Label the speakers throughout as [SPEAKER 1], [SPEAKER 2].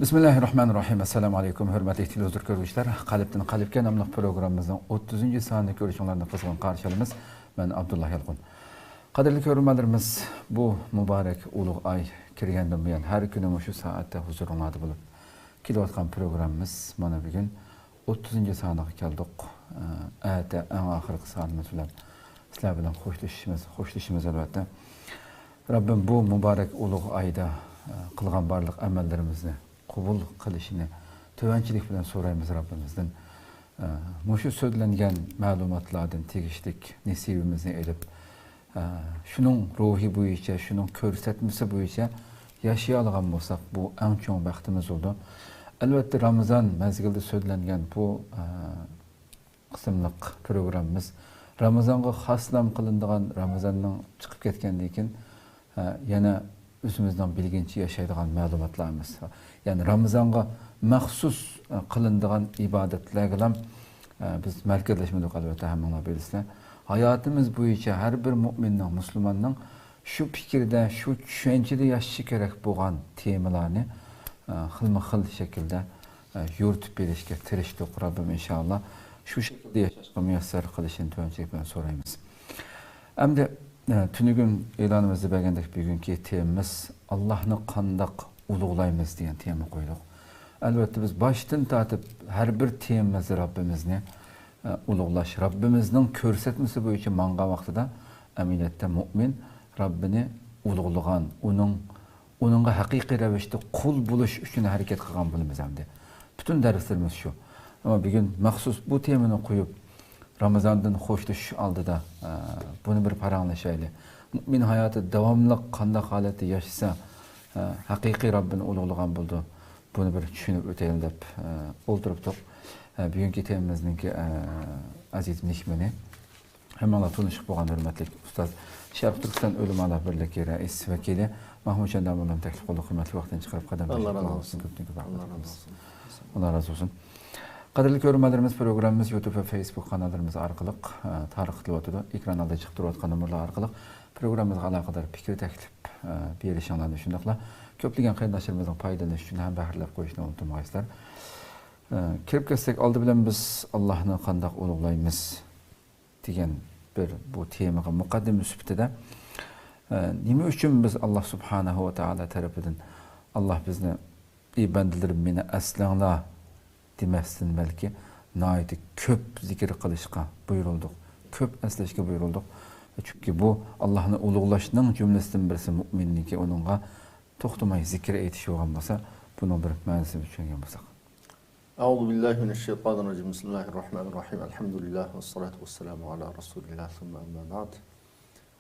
[SPEAKER 1] Bismillahirrahmanirrahim. Assalamu alaykum. Hürmetli televizyon görüşler. Kalpten Kalpke namlıq programımızın 30. saniylik görüşünlerini kızgın karşılamız. Ben Abdullah Yalqun. Kadirli görürmelerimiz bu mübarek uluq ay kirgenden buyan her günü şu saatte huzurunladı bulup kilovatkan programımız mana bugün 30. saniylik geldik. Əyətə en ahırlık saniyimiz bilen sizler bilen hoşlaşışımız elbette. Rabbim bu mübarek uluq ayda kılgan barlıq əməllərimizni kubul kılışını tövençilik bilen sorayımız Rabbimizden. Muşu sözlengen malumatlardan tegişlik nesibimizni edip şunun ruhi boyunca, şunun körsetmesi boyunca yaşayalığan bolsak bu en çok bəxtimiz oldu. Elbette Ramazan mezgilde sözlengen bu kısımlık programımız Ramazan'a haslam kılındığan Ramazan'ın çıkıp ketkendekin yana özümüzden bilginçi yaşaydıgan malumatlarımız. Yani Ramazan'a mahsus kılındığan ibadetlerle biz merkezleşmedik elbette hemen birisine. Hayatımız boyunca her bir müminin, Müslümanın şu fikirde, şu düşüncede yaşaşı gerek boğan temalarını xilma-xil şekilde yürütüp berişke tiriştik Rabbim inşallah. Şu şekilde yaşaşqa müyəssər qilishini tövəncək bilen sorayımız. Hem tünügün elanımızda bəgəndək bir günkü temamiz Allah'ını qandaq uluğlayımız diyen tema koyduk. Elbette biz baştan tatip her bir temamizni Rabbimizni uluğlaş. Rabbimizin körsetmesi boyunca manga vaxtıda əminətdə mümin Rabbini uluğluğan, onunla haqiqi rəvişdə kul buluş üçün hərəkət qılğan bilimiz həmdə. Bütün dərslərimiz şu. Ama bir gün məxsus bu temini koyup Ramazan'dan hoşluş aldı da bunu bir paranlaşaylı. Mümin hayatı devamlı qandaq halette yaşasa haqiqi Rabbini uluğluğan buldu. Bunu bir düşünüp öteyelim deyip olduruptuk. Bugünkü temimizdeki aziz nişmeni hemen tanışıp boğan hürmetli Ustaz Şərq Türkistan Ölüm Allah Birliği Reis Vekili Mahmud Şendamoğlu'nun teklif kolu hürmetli vaxtını çıkarıp kadar
[SPEAKER 2] Allah razı olsun.
[SPEAKER 1] Allah razı olsun. Kadirli görürmelerimiz programımız YouTube ve Facebook kanallarımız arkalık tarıqlı otudu. Ekran alda çıktı otkan numaralar arkalık programımızga alakadar fikir teklif bir işinlerini düşündükler. Köplügen kaydaşlarımızın paydalanışı için hem bahirlep koyuşunu unutmayızlar. Kirip kessek aldı bilen biz Allah'ını qandaq uluğlayımız diyen bir bu temaga muqaddim müsbitede nime üçün biz Allah subhanahu wa ta'ala tarafından Allah bizni ey bendilerim meni aslanla demezsin belki naiti köp zikir kılışka buyurulduk. Köp esleşke buyurulduk. Çünkü bu Allah'ın uluğlaşının cümlesinden birisi müminliği ki onunla toxtumay zikir eytişi olmasa bunun bir mənisi düşüngen bolsak.
[SPEAKER 2] Euzubillahimineşşeytanirracim. Bismillahirrahmanirrahim. Elhamdülillah ve salatu vesselamu ala Resulillah thumma amma ba'd.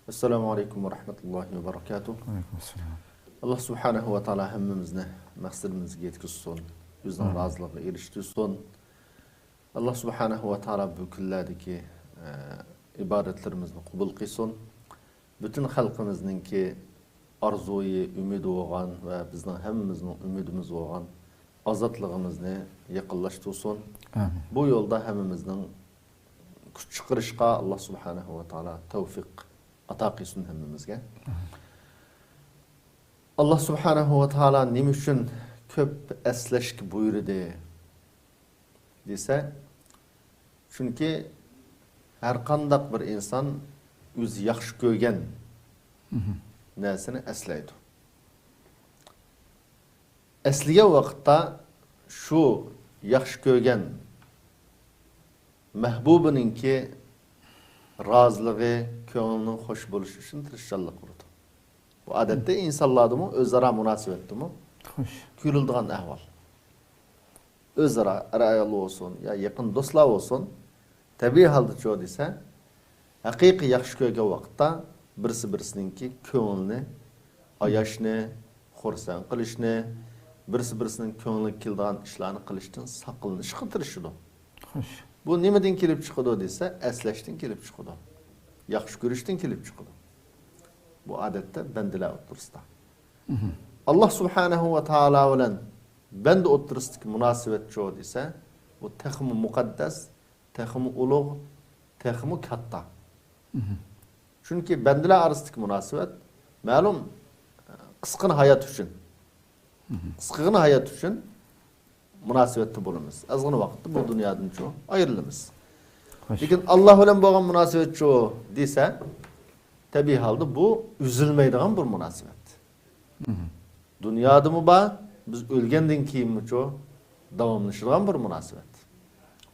[SPEAKER 2] Esselamu aleyküm ve rahmetullahi ve berekatuh.
[SPEAKER 1] Aleykümselam.
[SPEAKER 2] Allah subhanahu wa ta'ala hemmimizne maqsadimizga yetkizsin. Bizden razılığa eriştirsin. Allah subhanahu wa ta'ala bu kunlardagi ibadetlerimizni qabul qilsin. Bütün xalqimizninki arzuyu, ümidi olgan ve bizden hemmimizin ümidimiz olgan azatlığımızı yakınlaştırsın. Bu yolda hemmimizden kuch chiqarishga Allah subhanahu wa ta'ala tevfik ata qilsin hemmimizga. Allah subhanahu wa ta'ala nima uchun köp esleşki buyurdu dese, çünkü her qandaq bir insan öz yaxşı görgen nesini eslaydı. Esliye vakitte şu yaxşı görgen mehbubininki razılığı, köngülünün hoş buluşu için tirişçilik kurdu. Bu adette insanlarda mı özara münasebetli mi? Görüldüğün ehval. Özara arayalı olsun ya yakın dostlar olsun tabi halde çoğu ise hakiki yaxşı görgen vakitte birisi-birisininki köngülünü, ayaşını, xursan qilishni, birisi-birisining ko'ngli keladigan ishlarni qilishdan saqlanishga tirishadi. Bu nimadan kelib chiqadi desa, eslashdan kelib chiqadi. Yaxshi ko'rishdan kelib chiqadi. Bu odatda bandalar o'rtasida. Allah subhanahu wa ta'ala bilan banda o'rtasidagi munosabat cho'q desa, bu taxmi muqaddas, taxmi ulug', taxmi katta. Chunki bandalar orasidagi munosabat ma'lum qisqa hayot uchun Kıskıgına hayat üçün münasebetli bulunuz. Azgın vakitte bu dünyadan çoğu ayrılımız.
[SPEAKER 1] Hoş.
[SPEAKER 2] Lekin Allah bilen boğan münasebet çoğu dese, tabi halde bu üzülmeydiğen bir münasebet. Dünyada mı ba, biz ölgenden keyin mi çoğu davamlaşılan bir münasebet.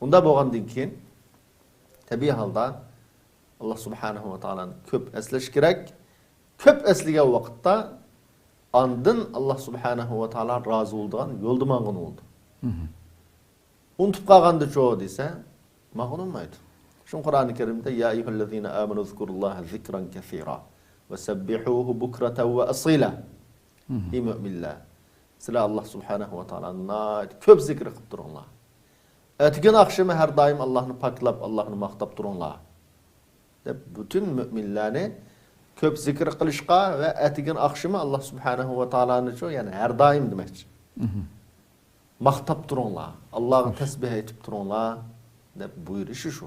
[SPEAKER 2] Onda boğandan keyin, tabi halde Allah subhanahu wa ta'ala'nın köp esleş gerek, köp esligen vakitte andın Allah subhanahu wa ta'ala razı olduğun yolda mağın oldu. Unutup kalgandı çoğu dese, mağın olmaydı. Şun Kur'an-ı Kerim'de ya eyyühellezine amenu zkurullaha zikran kethira ve sebbihuhu bukratan ve asila. Ey müminler. Sizler Allah subhanahu wa ta'ala köp zikir kılıp durunlar. Etkin akşamı her daim Allah'ını paklap, Allah'ını maktap durunlar. Bütün müminlerini köp zikir kılışka ve etkin akşamı Allah subhanahu wa ta'ala'nı çoğu yani her daim demek. Maktap durunlar. Allah'ı tesbih etip durunlar. Buyuruşu şu.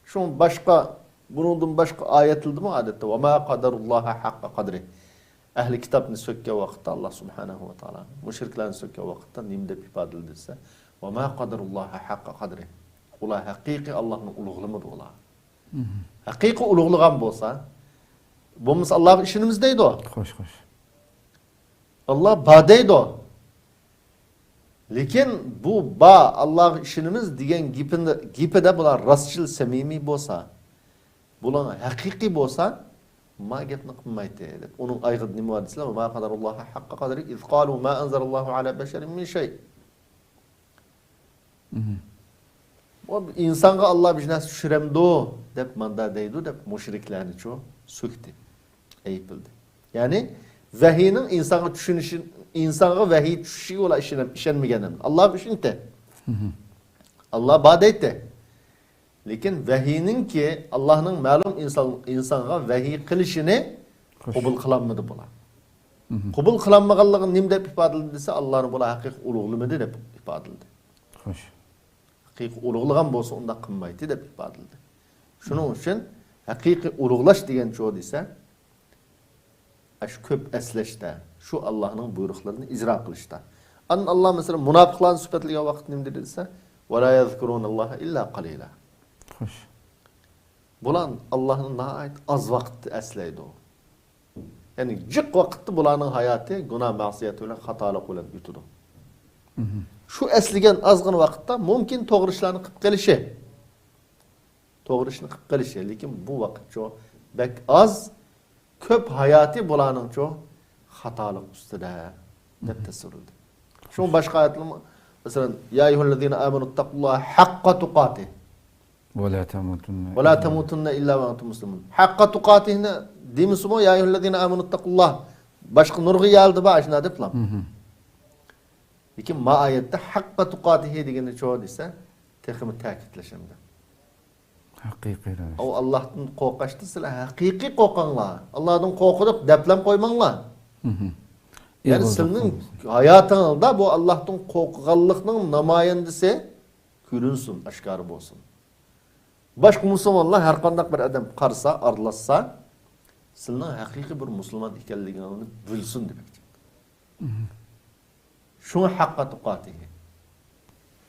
[SPEAKER 2] Şun başka, bunun başka ayetildi mi adette? وَمَا قَدَرُ اللّٰهَ حَقَّ قَدْرِ. Ehli kitabını sökke vakitte Allah subhanahu wa ta'ala. Müşriklerini sökke vakitte nimde ifade edilse. وَمَا قَدَرُ اللّٰهَ حَقَّ قَدْرِ. Ola hakiki Allah'ın uluğluğudur ola. Hakiki uluğluğun bolsa, bu Allah'ın işinimizdeydi o.
[SPEAKER 1] Hoş hoş.
[SPEAKER 2] Allah badeydi o. Lekin bu ba Allah işinimiz diyen gipede bular rastçıl semimi bolsa, bular hakiki bolsa, ma gepni qilmaydi. Onun ayg'id nima desizlar? Ma qadarullohi haqqa qadri iz qalu ma anzalallahu ala basharin min shay. O insanga Allah bir narsa tushiremdi deb manda deydi deb mushriklarni ço söktü. Ayıp bildi. Yani vahiyning insanga tushunishini insanga vahiy tushishi ola ishonmaganini. Allah ishinte. Allah badaytdi. Lekin vahiyning ki Allah'ның ma'lum insanga vahiy qilishini qabul qilanmadi bular. Qabul qilanmaganligini nim deb ifodaladi desa Allohning bular haqiqiy ulug'limidi deb ifodaladi.
[SPEAKER 1] Xo'sh.
[SPEAKER 2] Haqiqiy ulug'lagan bo'lsa unda qilmaydi deb ifodaladi. Shuning uchun haqiqiy ulug'lash degan cho'q desa shu ko'p eslashda, shu Allohning buyruqlarini ijro qilishda. Allah mesela munofiqlarni sifatlagan vaqt nimdir desa, "Va la yazkurunalloha illa qalila."
[SPEAKER 1] Xo'sh.
[SPEAKER 2] Bulan Allah'ın nəhayət az vaxt əsləydi o. Yani cıq vaxtda bulanın hayatı günah məsiyyəti ilə xatalıq ilə yutudu. Şu əsligen azğın vaxtda mümkün toğru işlərini qıb qilişi. Toğru işini qıb qilişi. Lekin bu vaxt çoğu bək az, köp hayatı bulanın çoğu xatalıq üstüdə deb təsirledi. Şunun başqa ayətli mi? Mesela, ya eyyuhellezine amenu ittaqullaha haqqa tuqatih.
[SPEAKER 1] ولا تموتن
[SPEAKER 2] ولا تموتن إلا وأنتم مسلمون. حق تقاته ديمس مو يا أيها الذين آمنوا اتقوا الله. Başka nurgu geldi başına diplam. Lekin ma ayette hakka tuqatihi degeni çoğu dese tekimi takitleşimde.
[SPEAKER 1] Hakiki.
[SPEAKER 2] O Allah'tan korkaştı sizler hakiki korkanlar. Allah'tan korkudup deplem koymanglar. Yani senin hayatında bu Allah'tan korkanlıkның namayendisi görünsün, aşkarı olsun. Başka Müslümanlar her kandak bir adam karsa, arlasa, senin hakiki bir Müslüman ikenligini bilsin demek. Şunu hakka tuqatihi.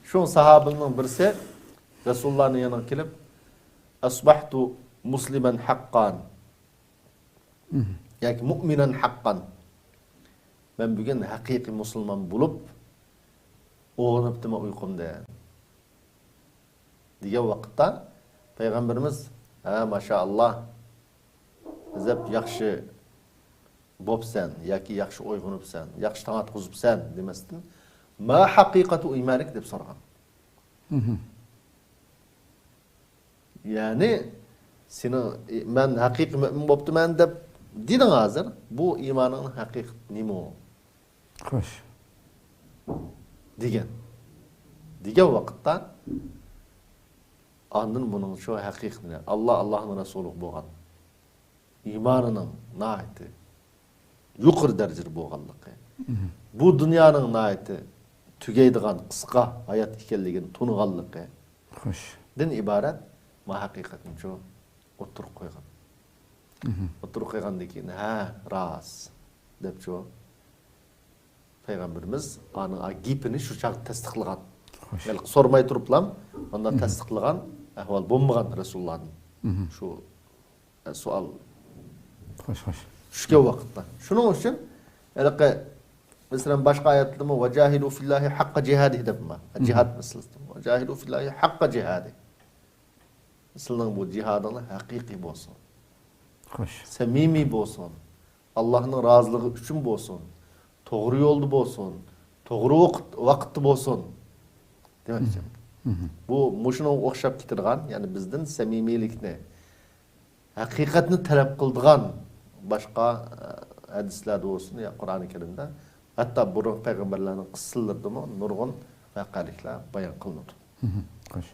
[SPEAKER 2] Şunu sahabının birisi Resulullah'ın yanına gelip asbahtu muslimen hakkan. Yani müminen hakkan. Ben bugün hakiki Müslüman bulup oğlanıp deme uykumda. Diye vakitte Peygamberimiz maşallah biz hep yaxşı bopsan, yaki yaxşı oygunupsan, yaxşı taat kuzupsan demestin. Ma hakikatu imanik deb sorgan. Yani seni ben hakiki mümin boptuman deb dedin hazır. Bu imanın hakik nima o?
[SPEAKER 1] Xo'sh.
[SPEAKER 2] Degan. Degan vaqtda andın bunun şu haqiqatini Allah'ın Resulü bo'lgan. İmanının nəhayəti yuqur dərəcədə bo'lganligi. Bu dünyanın nəhayəti tugaydigan qisqa hayat ekanligini tunğanligi.
[SPEAKER 1] Xo'sh.
[SPEAKER 2] Din iborat ma haqiqatni şu o'tirib qo'ygan. O'tirib qo'ygandan keyin ha ras deb şu Peygamberimiz anın gipini şu çağ tasdiqlagan.
[SPEAKER 1] Hoş.
[SPEAKER 2] Belki sormay turuplam, ondan tasdiqlagan ahval bolmagan Resulullah'ın. Şu sual
[SPEAKER 1] Hoş hoş.
[SPEAKER 2] şuke vaqtda. Şunun için elqe mesela başka ayetlerde ve cahidu fillahi hakka cihadihi debma. Cihad meselesi. Ve cahidu fillahi hakka cihadi. Mesela bu cihadını hakiki bolsun.
[SPEAKER 1] Hoş.
[SPEAKER 2] Samimi bolsun. Allah'ın razılığı üçün bolsun. Doğru yolda bolsun. Doğru vaqtda bolsun. Demek bu muşuna oxşap kitirgan, yani bizden samimilikni, hakikatni talep kıldıgan başka hadislerde olsun ya Kur'an-ı Kerim'de, hatta burun peygamberlerin kıssalarında mı nurgun vakalikler bayan kılınır.
[SPEAKER 1] Hoş.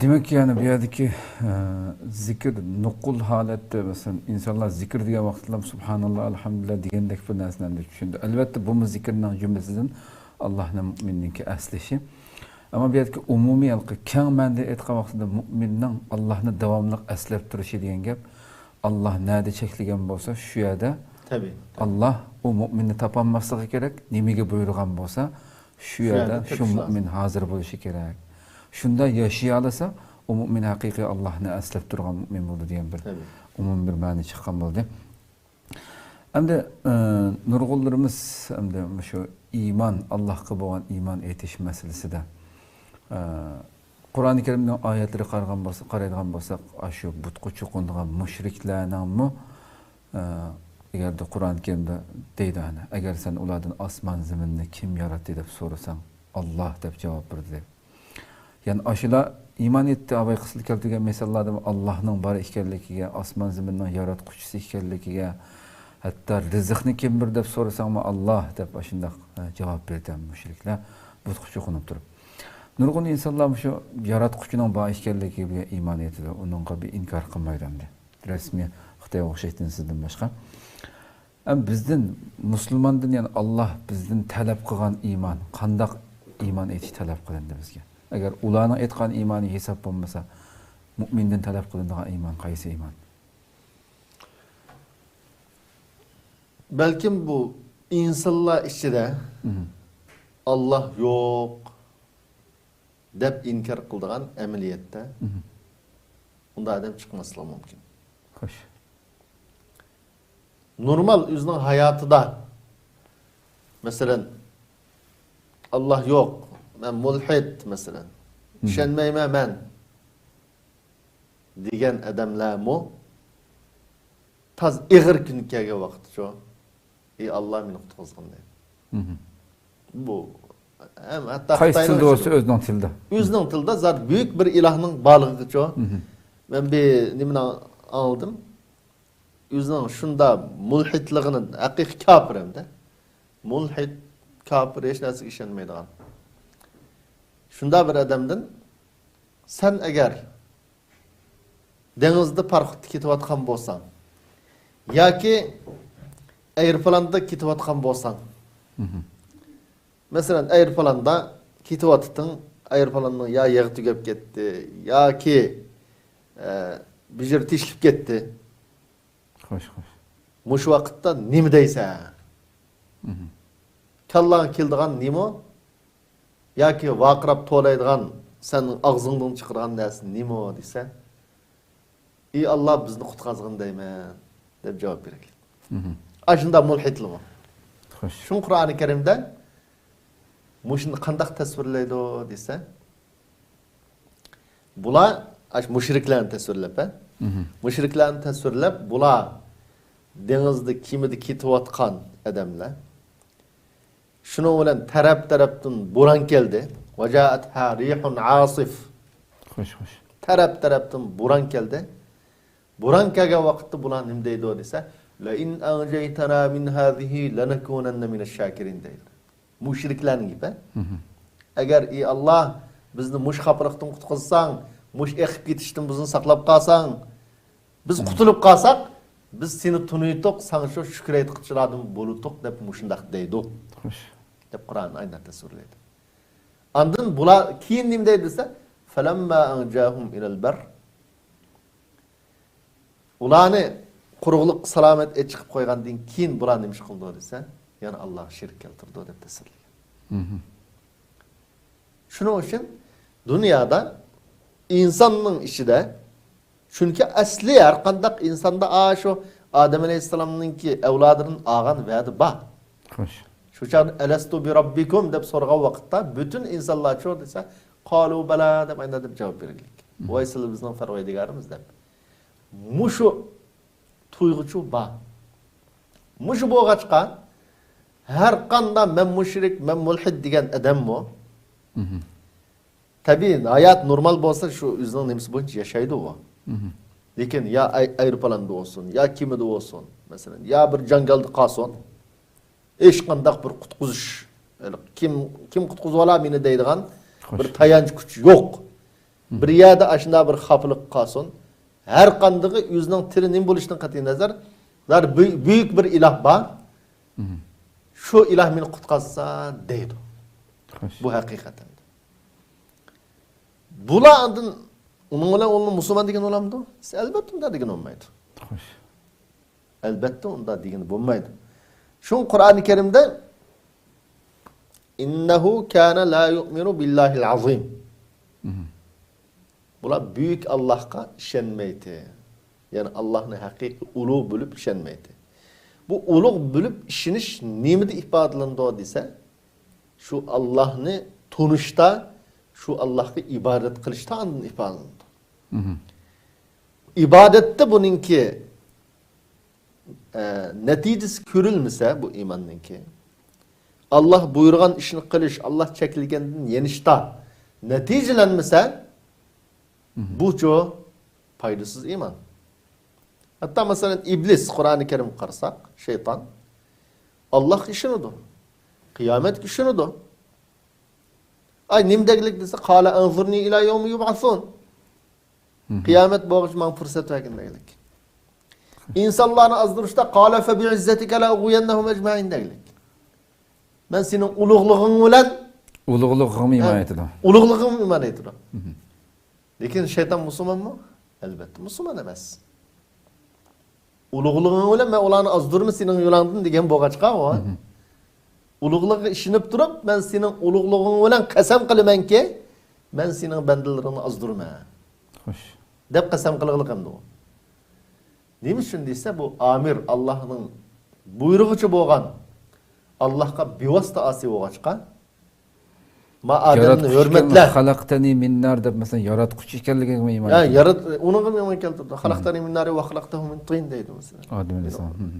[SPEAKER 1] Demek ki yani bir yerdeki zikir, nukul halette mesela insanlar zikir diye vaktlar subhanallah, elhamdülillah diyendek bir nesnende düşündü. Elbette bu zikirden cümlesinden Allah'ın müminninki əsleşi. Ama bir yerdeki umumi halkı, kâng mende etken vaktinde müminin Allah'ını devamlılık əslep duruşu diyen gep, Allah nerede çekligen bolsa şu yerde
[SPEAKER 2] Tabii.
[SPEAKER 1] Allah o mümini tapanmaslığı gerek, nimege buyurgan bolsa şu yerde şu mümin hazır buluşu gerek. Şunda yaşayalasa o mümin hakiki Allah'ını əslep durgan mümin buldu diyen bir umum bir mani çıkan buldu. Hem de nurgullarımız hem de şu iman, Allah'a boğan iman etiş meselesi de Kur'an-ı Kerim'den ayetleri qaraydigan bolsak, aşı butqu çuqundigan müşriklerning mi eğer de Kur'an-ı Kerim'de deydi hani, eğer sen ulardan asman zeminni kim yarattı deb sorasan Allah deb cevap berdi. Yani aşıla iman etti abay kısıl keltigen mesellarda Allah'ның bar ekenligiga, asman zeminning yaratquchisi ekenligiga, hatta rizqni kim bir deb sorasan mı Allah deb aşındaq cevap berdi müşrikler butqu çuqunup turib. Nurgun insanlar şu yaratquchining bar ekenligiga iman etdi, onunğa bir inkar qilmaydi. Resmi Xitoy o'xshaydi sizdan boshqa. Ama bizden Müslümandan yani Allah bizden talep kılgan iman, qandaq iman etiş talep kılındı bizge. Eğer ularning etgan imani hesap bo'lmasa, müminden talep kılındığı iman qaysi iman?
[SPEAKER 2] Belki bu insanlar içinde Allah yok dep inkar kıldığan ameliyette bunda adam çıkması mümkün.
[SPEAKER 1] Hoş.
[SPEAKER 2] Normal özünün hayatıda mesela Allah yok, ben mulhid mesela, işenmeyme ben diyen adamlar mu taz ağır günlüklerge vakti şu Allah meni qutqazgın deydi. Bu hatta
[SPEAKER 1] Qaysi tilde olsa özünün tilde.
[SPEAKER 2] Özünün tilde zat büyük bir ilahның bağlılığı şu. Ben bir nimini aldım. Özünün şunda mulhidliğinin hakiki kafir hem de. Mulhid, kafir, hiç nasıl işenmeydiğen. Şunda bir adamdan sen eğer denizde parkıtı ketip atkan bolsan, ya ki aeroplanda ketip atkan bolsan, mesela aeroplanda ketip atıtın, aeroplanın ya yağı tügep gitti, ya ki bir yer tişlip gitti.
[SPEAKER 1] Hoş hoş.
[SPEAKER 2] Muş vakitte nimi deyse? Kallan kildiğen nimi? Ya ki vaqırap tolaydiğen senin ağzından çıkırgan dersin nimi o deyse? İyi Allah bizni qutqazgın deymen deb cevap berek. Aşında mulhidli mi?
[SPEAKER 1] Hoş.
[SPEAKER 2] Şun Kur'an-ı Kerim'den muşunu qandaq tasvirleydi o deyse? Bula müşriklerini tasvirlep, müşriklerini tasvirlep, bula denizde kimidi ketip atkan adamlar. Şunu bilen taraf-taraftan buran geldi. Vacaatha rihun asif.
[SPEAKER 1] Hoş hoş.
[SPEAKER 2] Taraf-taraftan buran geldi. Buran kelgen vakitte bulan nim deydi o dese? La in anjaytana min hazihi lanakunanna mineşşakirin deydi. Müşriklerin gibi. Eğer Allah bizni muş kapırıqtan qutqazsan, muş ekip ketişten bizni saqlap qalsan, biz qutulup qalsak, biz seni tunuytuk, sana şu şükür etkiçiladım bulutuk dep muşundaq deydi.
[SPEAKER 1] Hoş.
[SPEAKER 2] Dep Kur'an aynen tasvirleydi. Andın bula kiyin nim deydi dese? Felemma anjahum ilal ber. Ulanı quruqluq salamet et çıkıp koygan din kiyin bula nimiş qıldı dese? Yani Allah şirk keltirdi deb tasirlagan.
[SPEAKER 1] Hı hı.
[SPEAKER 2] Shuning uchun dunyoda insonning ishida chunki asli har qandaq insonda shu Adem alayhissalomninki avlodidan olgan va'da bor.
[SPEAKER 1] Xo'sh.
[SPEAKER 2] Shu chog'da alastu bi robbikum deb so'ragan vaqtda butun insonlar shu desa qalu bala deb aynan deb javob berganlik. Voy sizlar bizning farvoydigarimiz deb. Mushu tuyg'uchu bor. Mushu bo'lg'achqa har qanday men mushrik, men mulhid degan odammi? Tabii hayat normal bo'lsa shu o'zining nimasi bo'yicha yashaydi u. Lekin ya aeroplanda olsun, ya kimida olsun, mesela ya bir jangalda qolsin, hech qanday bir qutqizish, kim qutqizib ola meni deydigan bir tayanch kuch yo'q. Bir yerda ashunda bir xaflik qolsin, har qanday o'zining tili nim bo'lishidan qat'iy nazar, büyük bir ilah bor. Şu ilah meni qutqazsa deydi. Bu haqiqatan. Bulardan onun bilan onu Müslüman degan olamdı? Elbette onda degan olmaydı.
[SPEAKER 1] Xo'sh.
[SPEAKER 2] Elbette onda degan bo'lmaydi. Şu Kur'an-ı Kerim'de innehu kana la yu'minu billahil azim. Bular büyük Allah'a işenmeydi. Yani Allah'ın hakiki ulu bulup işenmeydi. Bu ulu bulup işiniş nimede ifadelandı dese şu Allah'ını tunuşta şu Allah'a ibadet kılışta andın ifadelandı. İbadette bununki neticesi görülmese bu imanınki Allah buyurgan işini kılış, Allah çekilgenden yenişta neticelenmese bu çok faydasız iman. Hatta mesela iblis Kur'an-ı Kerim karsak, şeytan Allah işinidir. Kıyamet işinidir. Ay nimdeglik dese kâle enzurni ila yevmi yub'asun. Kıyamet boğuş man fırsat vergin deglik. İnsanlarını azdırışta kâle fe bi'izzetike la uguyennehum ecmain deglik. Ben senin uluğluğun ulan
[SPEAKER 1] Ulug'luğum iman etdi.
[SPEAKER 2] uluğluğun iman ediyorum. Lekin şeytan Müslüman mı? Elbette Müslüman emas. Uluğluğun ulan ben ulanı azdırma senin yolandın degen boğaçqa o. Uluğluğu işinip durup ben senin uluğluğun ulan qasam qiliman ki ben senin bandalarini azdırma.
[SPEAKER 1] Xo'sh.
[SPEAKER 2] Deb qasam qilg'iliq hamdi o. Nima uchun desa bu amir Allohning buyrug'ichi bo'lgan Allohga bevosita asi bo'lg'achqa ma odamni hurmatla
[SPEAKER 1] Xalaqtani min nar deb mesela yaratquchi ekanligiga iman
[SPEAKER 2] ya
[SPEAKER 1] etdi.
[SPEAKER 2] yarat uning iman keltirdi. Xalaqtani min nar va xalaqtahu min tin deydi mesela.
[SPEAKER 1] Adem alayhissalom.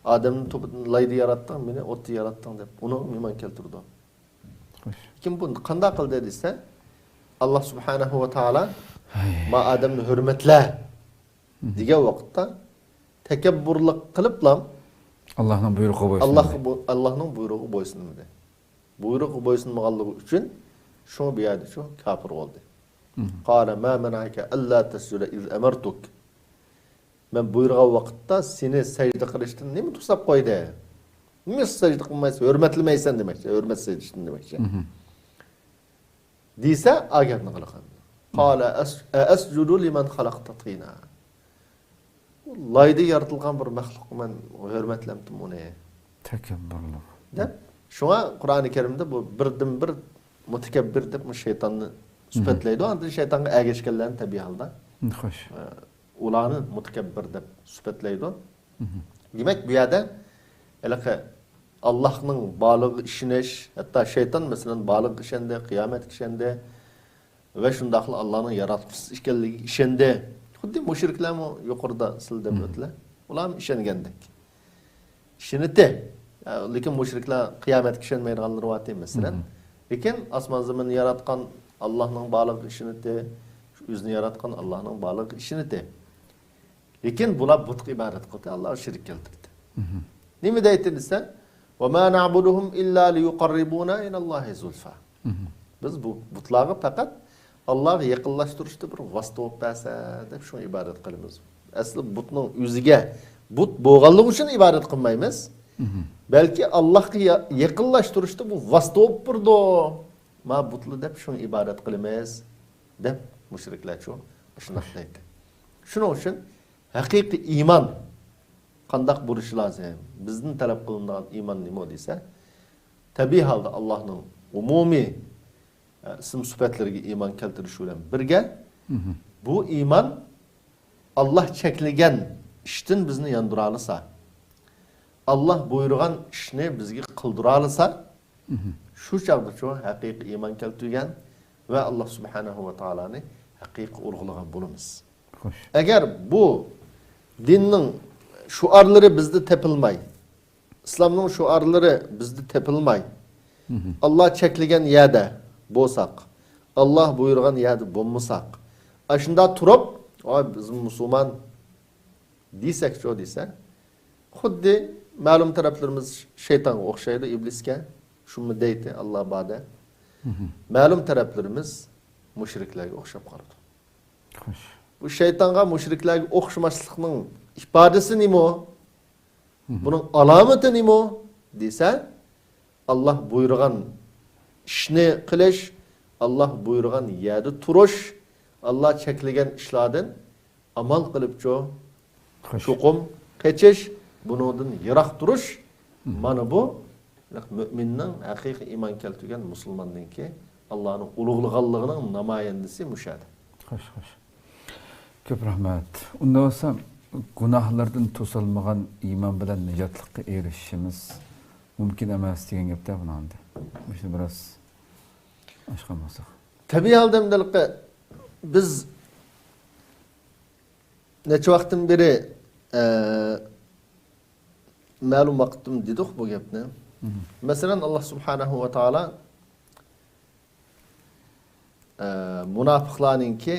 [SPEAKER 2] Adamni laydi yaratding, meni o'tni yaratding deb uni iman keltirdi.
[SPEAKER 1] Xo'sh.
[SPEAKER 2] Kim bunu qanday qildi desa Allah subhanahu va taolo ma odamni hurmatla degan vaqtda takabburlik qiliblam
[SPEAKER 1] Allah'ın buyrug'i bo'ysun.
[SPEAKER 2] Allah'ның buyrug'i bo'ysunmadi. Buyrug'i bo'ysunmaganligi uchun shu bu yerda shu kafir bo'ldi. Qala ma manaka alla tasjuda iz amartuk. Men buyurgan vaqtda seni sajda qilishdan nima to'sab qo'ydi? Nima sajda qilmaysan, hurmatlamaysan demakchi, hurmat sajdasini demakchi. Desa agarni qilgan. Qala asjudu liman xalaqta tina. Layda yaratilgan bir maxluq men hurmatlamdim uni.
[SPEAKER 1] Takabburlik.
[SPEAKER 2] Deb shunga Qur'oni Karimda bu birdan bir mutakabbir deb shaytonni sifatlaydi. Anda shaytonga ergashganlarni tabiiy holda
[SPEAKER 1] Xo'sh.
[SPEAKER 2] ularni mutakabbir deb sifatlaydi. Demak bu yerda anaqa Allohning baliq ishinish, hatto shayton masalan baliq ishanda, qiyomat ishanda va shundaqli Allohning yaratquchisi ekanligi ishanda. Xuddi mushriklarmi yuqorida sildab o'tdilar. Ular ham ishongandek. Ishonadi. Lekin mushriklar qiyomatga ishonmaydiganlar var masalan. Lekin osmon zaminni yaratgan Allohning baliq ishonadi, o'zini yaratgan Allohning baliq ishonadi. Lekin bular butga ibodat qildi, Alloh shirk keltirdi. Nima deydi desa, "Va ma na'buduhum illa liyuqarribuna ila Allohi zulfa." Biz bu butlarga faqat Allah'a yaqinlashtirishda bir vasita bo'lib bersa deb shuni ibodat qilamiz. Asli butning o'ziga but bo'lganligi uchun ibodat qilmaymiz. Balki Allohga yaqinlashtirishda bu vasita bo'lib turdi. Ma butli deb shuni ibodat qilamiz deb mushriklar shuni deydi. Shuning uchun haqiqiy iymon qandaq bo'lishi lozim? Bizning talab qilinadigan iymon nima desa, tabiiy holda Allohning umumiy ism sifatlariga iymon keltirish bilan birga bu iymon Allah cheklagan ishdan bizni yondira olsa, Allah buyurgan ishni bizga qildira olsa, shu chog'da shu haqiqiy iymon keltirgan va Alloh subhanahu va taoloni haqiqiy urg'ulagan bo'lamiz.
[SPEAKER 1] Xo'sh.
[SPEAKER 2] Agar bu dinning shuarlari bizda tepilmay, islomning shuarlari bizda tepilmay, Allah cheklagan yerda bo'lsak, Allah buyurgan yerda bo'lmasak, ashunda turib, "Ay biz musulmon" desak, shu desa, xuddi ma'lum taraflarimiz shaytonga o'xshaydi, iblisga. Shuni deydi Allah ba'da. Ma'lum taraflarimiz mushriklarga o'xshab qoladi.
[SPEAKER 1] Xo'sh.
[SPEAKER 2] Bu shaytonga, mushriklarga o'xshamaslikning ifodasi nima? Buning alomati nima desa, Allah buyurgan ishni qilish, Allah buyurgan yerda turish, Allah cheklagan ishlardan amal qilib cho'qim kechish, bundan yiroq turish, mana bu müminning haqiqiy iymon keltirgan musulmonningki Allohning ulug'lig'anligining namoyandasi mushadi.
[SPEAKER 1] Xo'sh, xo'sh. Ko'p rahmat. Unda bo'lsa, gunohlardan to'silmagan iymon bilan nijotlikka erishishimiz mumkin emas degan gapda buni endi. O'sha biroz oshqon bo'lsak.
[SPEAKER 2] Tabiiy holda biz necha vaqtdan beri ma'lum vaqtim dedik bu gapni. Mesela Allah subhanahu wa ta'ala münafıklarınki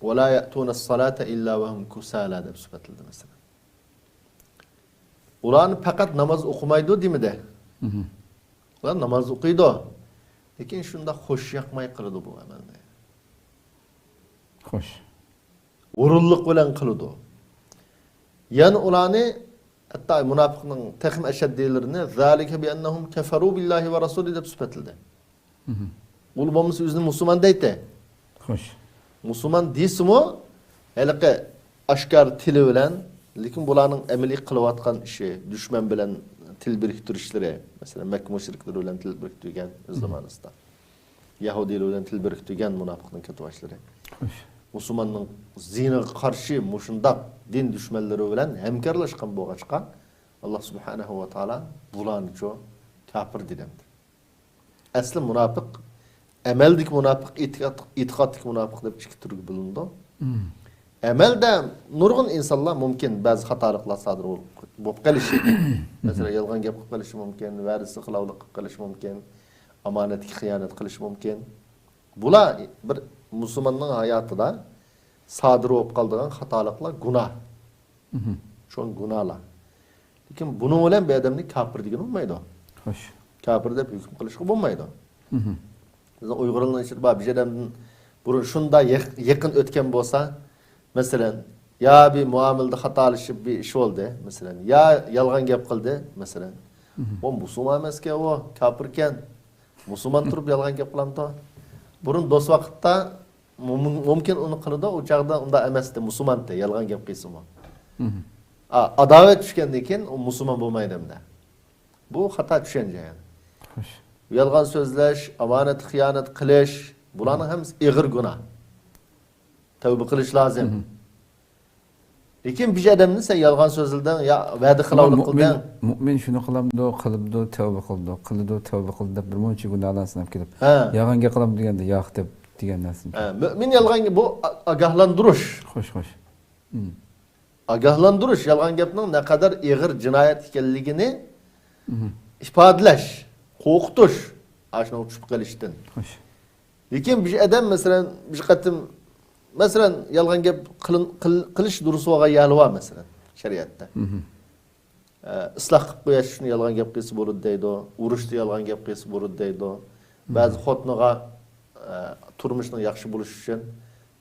[SPEAKER 2] وَلَا يَأْتُونَ الصَّلَاةَ إِلَّا وَهُمْ كُسَالَى deb sifatildi mesela. Ular fakat namaz okumaydı değil mi de? Ular namaz okuydu. Lekin şunda hoş yakmay kıldı bu amelde.
[SPEAKER 1] Xo'sh.
[SPEAKER 2] Urulluq bilan qildi. Yani ularni hatta münafıkның təxim əşəddiyelerini zalika bi annahum kafaru billahi ve rasuli deb sifatildi. Ul bo'lmasa o'zini musulmon deydi.
[SPEAKER 1] Xo'sh.
[SPEAKER 2] Musulmon deysimi? Haliqi oshkor tili bilan, lekin bularning amaliy qilayotgan ishi, dushman bilan til biriktirishlari, masalan, Makka mushriklari bilan til biriktirgan zamonida. Yahudilar bilan til biriktirgan munofiqning ketibashlari.
[SPEAKER 1] Xo'sh.
[SPEAKER 2] Musulmonning zinaga qarshi mushundaq din dushmanlari bilan hamkorlashgan bo'lg'achqa Alloh subhanahu va taolo bularni kafir dedi. Asli munofiq, amaldik munofiq, e'tiqodlik munofiq deb ikki turga bo'lindi. Amalda nurg'un insonlar mumkin ba'zi xatoliklar sodir bo'lib qolishi. Masalan, yolg'on gap qilib qolishi mumkin, varisi xilovlik qilib qolishi mumkin, omonatga xiyonat qilishi mumkin. Bular bir musulmonning hayotida sodir bo'lib qolgan xatoliklar gunoh. Şu gunohlar. Lekin buning bilan bu odamni kafir degan bo'lmaydi.
[SPEAKER 1] Xo'sh.
[SPEAKER 2] Kafir deb hukm qilishga bo'lmaydi. Biz Uyg'urlarning ichida bir odamdan burun shunda yaqin o'tgan bo'lsa, masalan, ya bir muomalada xatolashib bir ish bo'ldi, masalan, ya yolg'on gap qildi, masalan. O musulmon emaskan, o kafirkan. Musulmon turib yolg'on gap qilamdi. Burun do'st vaqtda mumkin uni qildi, o chaqda unda emasdi, musulmonda yolg'on gap qilsimi. Adovat tushgandan keyin u musulmon bo'lmaydi hamda. Bu xato tushuncha yani.
[SPEAKER 1] Xo'sh.
[SPEAKER 2] Yolg'on so'zlash, omonat xiyonat qilish, bularning hammasi og'ir gunoh. Tavba qilish lozim. Lekin bir odamni sen yolg'on so'zildan ya va'da qilovlik qilgan,
[SPEAKER 1] Mu'min shuni qilamdi, qilibdi, tavba qildi, qildi, tavba qildi deb bir muncha gunohlarni sinab kelib, yolg'onga qilam deganda yo'q deb degan narsa.
[SPEAKER 2] Mu'min yolg'onga bu ogohlantirish.
[SPEAKER 1] Xo'sh, xo'sh.
[SPEAKER 2] Ogohlantirish yolg'on gapning ne kadar og'ir jinoyat ekanligini ifodalash, qo'rqitish, ashuni tushib qolishdan.
[SPEAKER 1] Xo'sh.
[SPEAKER 2] Lekin bir odam masalan bir qatim masalan yolg'on gap qilish durust bo'lgan yoli bor masalan shariatda. Isloh qilib qo'yish shuni yolg'on gap qilsa bo'ladi deydi, urushda yolg'on gap qilsa bo'ladi deydi. Ba'zi xotiniga turmushning yaxshi bo'lishi uchun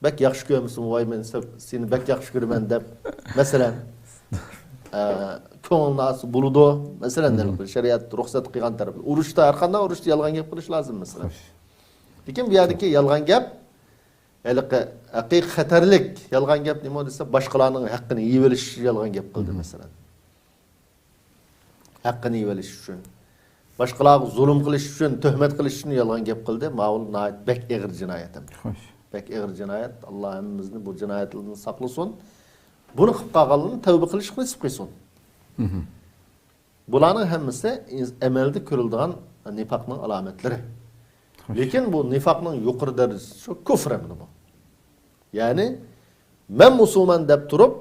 [SPEAKER 2] bak yaxshi ko'rmisan, voy men seni bak yaxshi ko'raman deb masalan ko'ngilni asli bo'ladi. Masalan shariat ruxsat qilgan taraf. Urushda har qanday urushda yolg'on gap qilish lozim masalan. Lekin bu yerdagi yolg'on gap Haqiqiy xatarlik yalgan gap nima desa, boshqalarning haqqini yeyib olish yalgan gap qildi masalan. Haqqini yeyib olish uchun. Boshqalarga zulm qilish uchun, tuhmat qilish uchun yalgan gap qildi. Ma'ul nayet bek egir jinoyat.
[SPEAKER 1] Xo'sh.
[SPEAKER 2] Bek egir jinoyat. Alloh hammamizni bu jinoyatlardan saqlasin. Buni qilib qolganlarni tavba qilish nasib qilsin. Bularning hammasi amalda ko'riladigan nifaqning alomatlari. Lekin bu nifaqning yuqori darajasi shu kufr endi bu. Ya'ni men musulmon deb turib,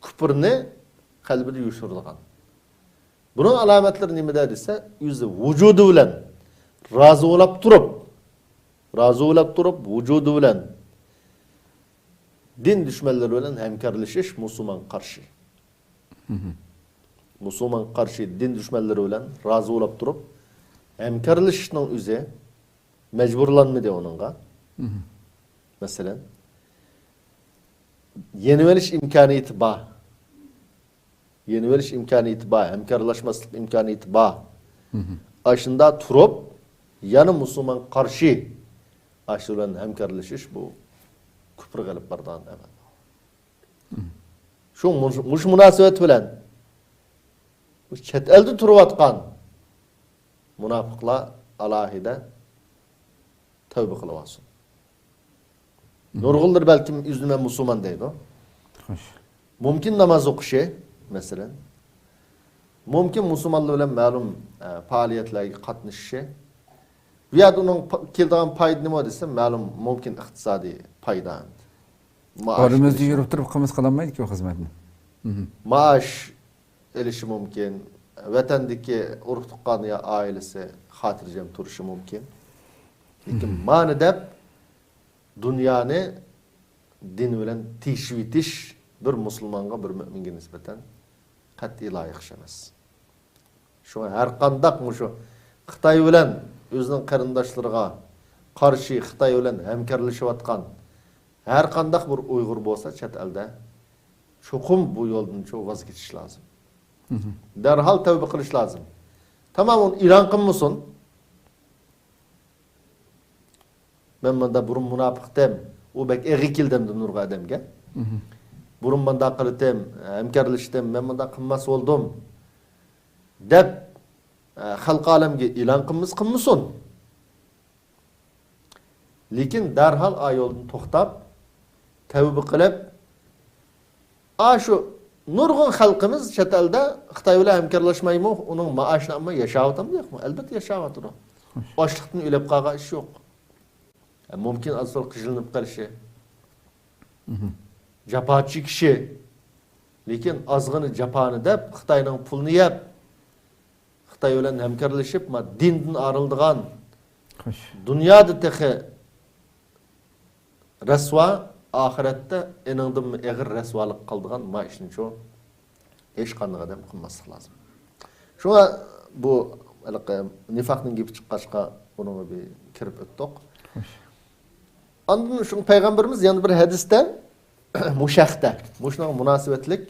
[SPEAKER 2] kufrni qalbida yushiradigan. Bunun alomatlari nimada desa, o'zi vujudi bilan rozi bo'lib turib, vujudi bilan din düşmanları bilan hamkorlashish musulmon qarshi. Musulmon qarshi din düşmanları bilan rozi bo'lib turib, hamkorlashishning o'zi mecburlanmadı onunla. Mesela yeni veriş imkaniyeti var. Yeni veriş imkaniyeti var. Hemkarlaşmaslık imkaniyeti var. Aşında turup yanı Müslüman karşı aşılan hemkarlaşış bu küfür gelip bardan hemen. Şu muş münasebet bilen bu çet elde turup atkan münafıkla alahide tövbe kılavasın. Nurguldur belki yüzüme Müslüman değil o.
[SPEAKER 1] Xo'sh.
[SPEAKER 2] Mümkün namaz okuşu mesela. Mümkün Müslümanlığı bilen malum faaliyetlerine katnışı. Veya onun keldiğin paydı ne dese malum mümkün iktisadi paydan.
[SPEAKER 1] Aramızda yürüp durup qimiz qilinmaydi ki o xizmatni.
[SPEAKER 2] Maaş elişi mümkün. Vatandaki urug' tuqqan ya ailesi hatircem turuşu mümkün. Lekin mani deb dunyoni din bilan teshvitish bir musulmonga, bir mo'minga nisbatan qat'iy loyiq emas. Shunga har qandaq mushu Xitoy bilan o'zining qarindoshlariga qarshi Xitoy bilan hamkorlashayotgan har qandaq bir Uyg'ur bo'lsa chet elda cho'qim bu yo'ldan voz kechish lozim. Darhol tavba qilish lozim. Tamam, uni e'lon qilmasin. Ben bunda burun münafıqtem, o bek egi kildim de nurga adamga. Burun bunda qilitem, hemkarlashdim, men bunda qilmas oldum. Deb xalq alamga e'lon qilmasin. Lekin darhol ayolni to'xtab, tavba qilib, shu nurg'un xalqimiz chet elda Xitoy bilan hamkorlashmaymi, uning maoshini amma yashayaptimi yo'qmi? Albatta yashayapti. Ochliqdan o'lib qolgan ish yo'q. Mümkün asıl kıcılınıp karşı. Japaçı kişi. Lekin azgını japanı dep, Xitayning pulni yap. Xitay bilan hamkorlashib, dindan ayrıldigan.
[SPEAKER 1] Xo'sh.
[SPEAKER 2] Dunyoda tehi rasva, oxiratda eningdan eg'ir rasvolik qildigan ma ishni shu hech qanday odam qilmaslik lozim. Shunga bu nifaqning gibi chiqqachqa buni bir kirib o'tdik. Ondan şu peygamberimiz yani bir hadiste muşakta, muşuna münasebetlik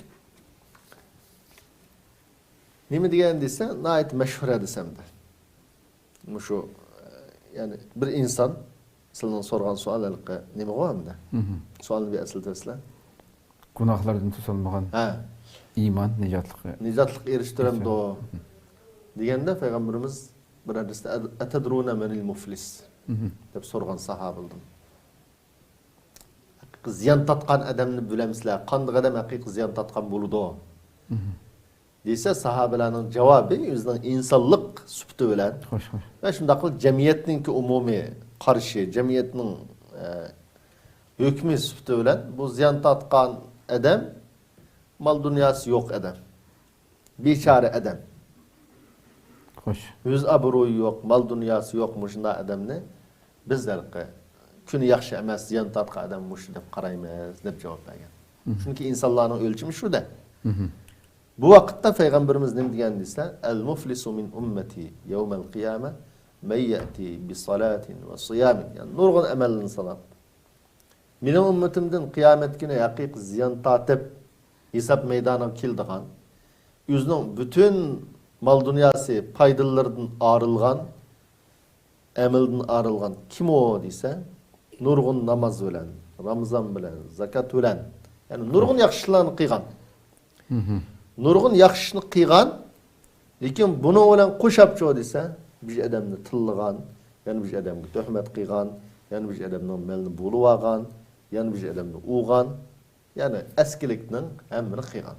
[SPEAKER 2] nimi diyen dese nayet meşhur hadisem de. Muşu yani bir insan sizden sorgan suallarga nimi qo'yam da. Sualni bir asıl tersler.
[SPEAKER 1] Gunohlardan tutilmagan iymon
[SPEAKER 2] nijotlik erishtiram do deganda peygamberimiz bir hadisda atadruna menil muflis deb sorgan sahabildim. Ziyan tatkan adamni bilemizler. Qanday adam haqiqiy ziyan tatkan bo'ladi. Dese sahabelarning javobi o'zining insonlik sufati bilan.
[SPEAKER 1] Xo'sh.
[SPEAKER 2] Va shundaq qilib jamiyatning umumiy qarshi, jamiyatning hukmi sufati bilan bu ziyan tatkan adam mal dunyosi yo'q adam. Bechora adam.
[SPEAKER 1] Xo'sh.
[SPEAKER 2] O'z obro'yi yo'q, mal dunyosi yo'qmi shunday odamni bizlarga kuni yaxshi emas, ziyon tatgan adam mush deb qaraymiz deb javob bergan. Chunki insonlarning o'lchimi shuda. Bu vaqtda payg'ambarimiz nima degan desa, al-muflisu min ummati yawmal qiyamah man yati bi salatin va siyamin. Yani nurg'un amalni salat. Mening ummatimdan qiyomat kuni haqiqiy ziyon tatib hisob maydoniga keldigan, o'zining butun mal dunyosi foydalaridan arilgan, amaldan arilgan kim o desa, nurgun namaz bilen, Ramazan bilen, zakat bilen, yani nurgun yaxşılarını kıygan. Nurgun yaxşını kıygan, lekin bunu bilen qo'shab çoğu dese, bir adamni tıllıgan, yani bir adamga töhmet kıygan, yani bir adamның melini bulup algan, yani bir adamni uğgan, yani eskiliknin hemmini kıygan.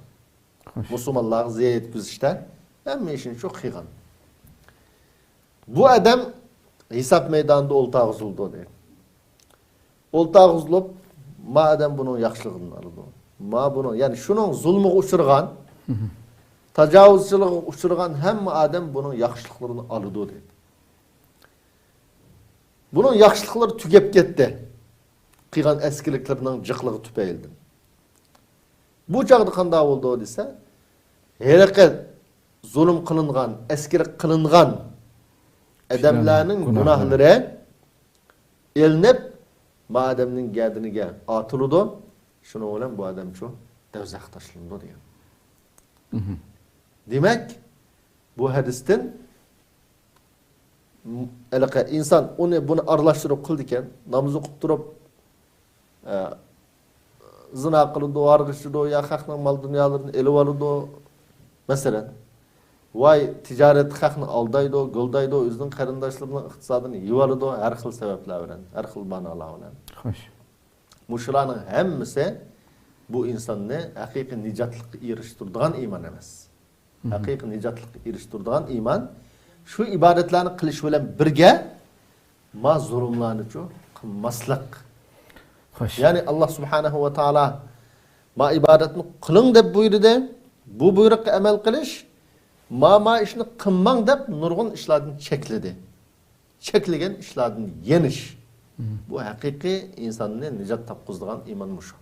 [SPEAKER 2] Müslümanlar ziya etkizişte, hemme işini çok kıygan. Bu adam hesap meydanında olta ağızıldı deyil. Olta ağızılıp, ma adam bunun yaxşılığını aldı. Ma bunun, yani şunun zulmü uçurgan, tacavuzçılığı uçurgan hemme adam bunun yaxşılıklarını aldı deyil. Bunun yaxşılıkları tükep gitti. Kıygan eskiliklerinin cıklığı tüpeyildi. Bu çağda kanda oldu dese, hereke zulüm kılıngan, eskilik kılıngan adamlarının günahları elinip bu adamın gədiniga atılıdı. Şunu olan bu adam şu devzaq taşlandı diyor. Demek bu hadisten insan bunu arlaştırıp kıldıken namazı okup durup zina kılıdı, argıçlıdı, ya hakның mal dünyalarını elip alıdı. Mesela vay ticaret hakını aldaydı, göldaydı, özünün qarindaşlarının iqtisadını yivalıdı, her xil sebepler bilen, her xil manalar bilen.
[SPEAKER 1] Xoş.
[SPEAKER 2] Muşularning hemmisi bu insanni haqiqiy nijatlikka erishtiradigan iman emas. Haqiqiy nijatlikka erishtiradigan iman shu ibodatlarni qilish bilan birga ma zulmlarni qilmaslik.
[SPEAKER 1] Xoş.
[SPEAKER 2] Yani Allah subhanahu ve taala ma ibadatni qiling deb buyurdi. Bu buyruqqa amal qilish ma ishni qilmang deb nurg'un ishlardan chekladi. Cheklagan ishlardan yenish. Bu haqiqiy insonni nijot topqizadigan iman mushu.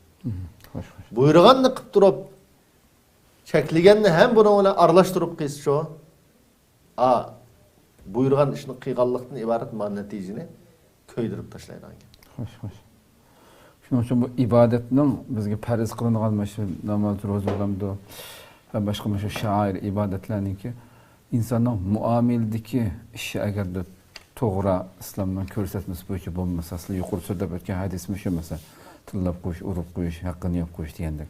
[SPEAKER 1] Xoş, xoş.
[SPEAKER 2] Buyurganni qilib turib, cheklaganni ham buni bilan aralashtirib qilsa shu. Buyurgan ishni qilganlikdan iborat ma natijani ko'ydirib tashlaydi.
[SPEAKER 1] Xoş, xoş. Shuning uchun bu ibodatning bizga farz qilingan shu namoz, ro'za bilamdi va boshqa shu shair ibodatlarningki insonning muomiladagi ishi agarda to'g'ri islomning ko'rsatmasi bo'yicha bo'lmasa, sizlar yuqori so'zlab o'tgan hadis shu mesela tillab qo'yish, urib qo'yish, haqqini yeb qo'yish degandek.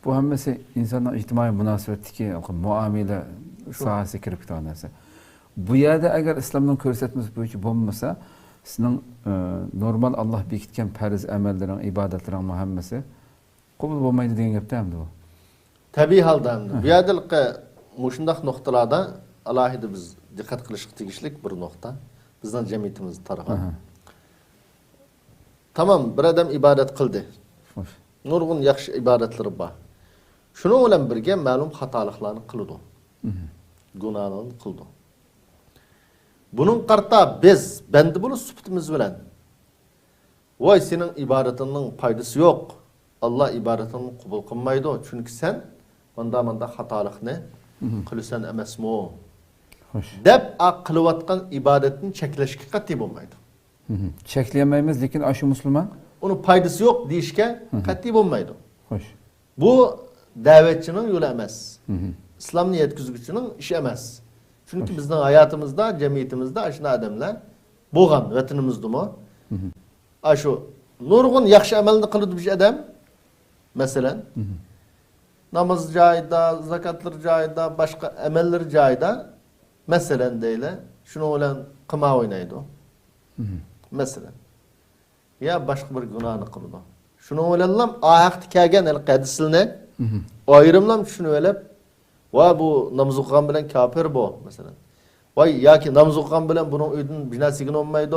[SPEAKER 1] Bu hammasi insonning ijtimoiy munosabatdagi muomala sohasiga kirib ketgan narsa. Bu yerda agar islomning ko'rsatmasi bo'yicha bo'lmasa, sizning normal Allah bekitgan farz amallarning, ibodatlarning hammasi qabul bo'lmaydi degan gapda hamdi bu.
[SPEAKER 2] Tabii halda hamdi. Bu yerda mushundaq nuqtalarda alohida biz diqqat qilish tegishlik bir nuqta. Bizning jamiyatimiz tarafı. Tamam, bir adam ibadet qildi. Nurg'un yaxshi ibodatlari bor. Shuning bilan birga ma'lum xatoliklarni qildi. Gunohlarni qildi. Bunun qarta biz bende bunu süptimiz bilen. Vay senin ibadetininin faydası yok. Allah ibadetini kabul kılmaydı. Çünkü sen manda hatalıkını kılırsan emesmi o. Dep kılıvatkan ibadetin çekleşki katı bulmaydı.
[SPEAKER 1] Çekleyemeyiz lekin aşı Müslüman?
[SPEAKER 2] Onun faydası yok deyişke katı bulmaydı.
[SPEAKER 1] Hoş.
[SPEAKER 2] Bu davetçinin yolu emez. İslam niyet güzgüçünün işi emez. Çünkü bizden hayatımızda, cemiyetimizde aşına adamlar boğan vatanımızda mı? Aşı nurgun yaxşı amelini kılıdı bir adam mesela namaz cayda, zakatlar cayda, başka emeller cayda mesela değil. Şunu olan kıma oynaydı. Mesela ya başka bir günahını kıldı. Şunu olan ayakta kâgen el qadisline ayrımlam şunu öyle va bu namaz o'qigan bilan kafir bu mesela. Vay yoki namaz o'qigan bilan bunun uydan binasiga olmaydi.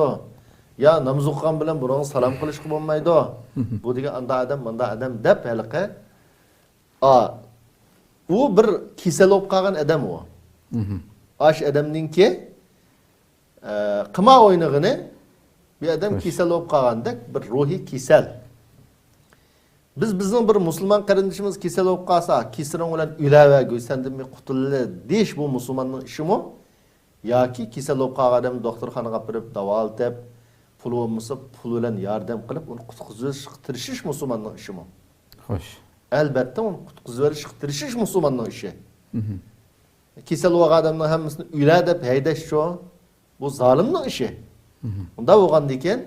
[SPEAKER 2] Ya namaz o'qigan bilan bunun salom qilishga bo'lmaydi. Bu degan anda adam deb haliqa u bir kasal bo'lib qolgan adam u. Ash adamninki qima o'ynig'ini bir adam kasal bo'lib qolgandek bir ruhiy kasal. Bizning bir musulmon qarindishimiz kasal bo'lib qolsa, kesiring bilan o'lava go'ysandan mi qutulli deyish bu musulmonning ishimi yoki kasal bo'lib qolgan odam doktorxonaga borib davo olib, pul bo'lmasa pul bilan yordam qilib uni qutqizishga tirishish musulmonning ishimi?
[SPEAKER 1] Xo'sh.
[SPEAKER 2] Albatta uni qutqizishga tirishish musulmonning ishi. Kasal bo'lgan odamning hammasini o'la deb haydash shu bu zolimning ishi. Unda bo'lgandan keyin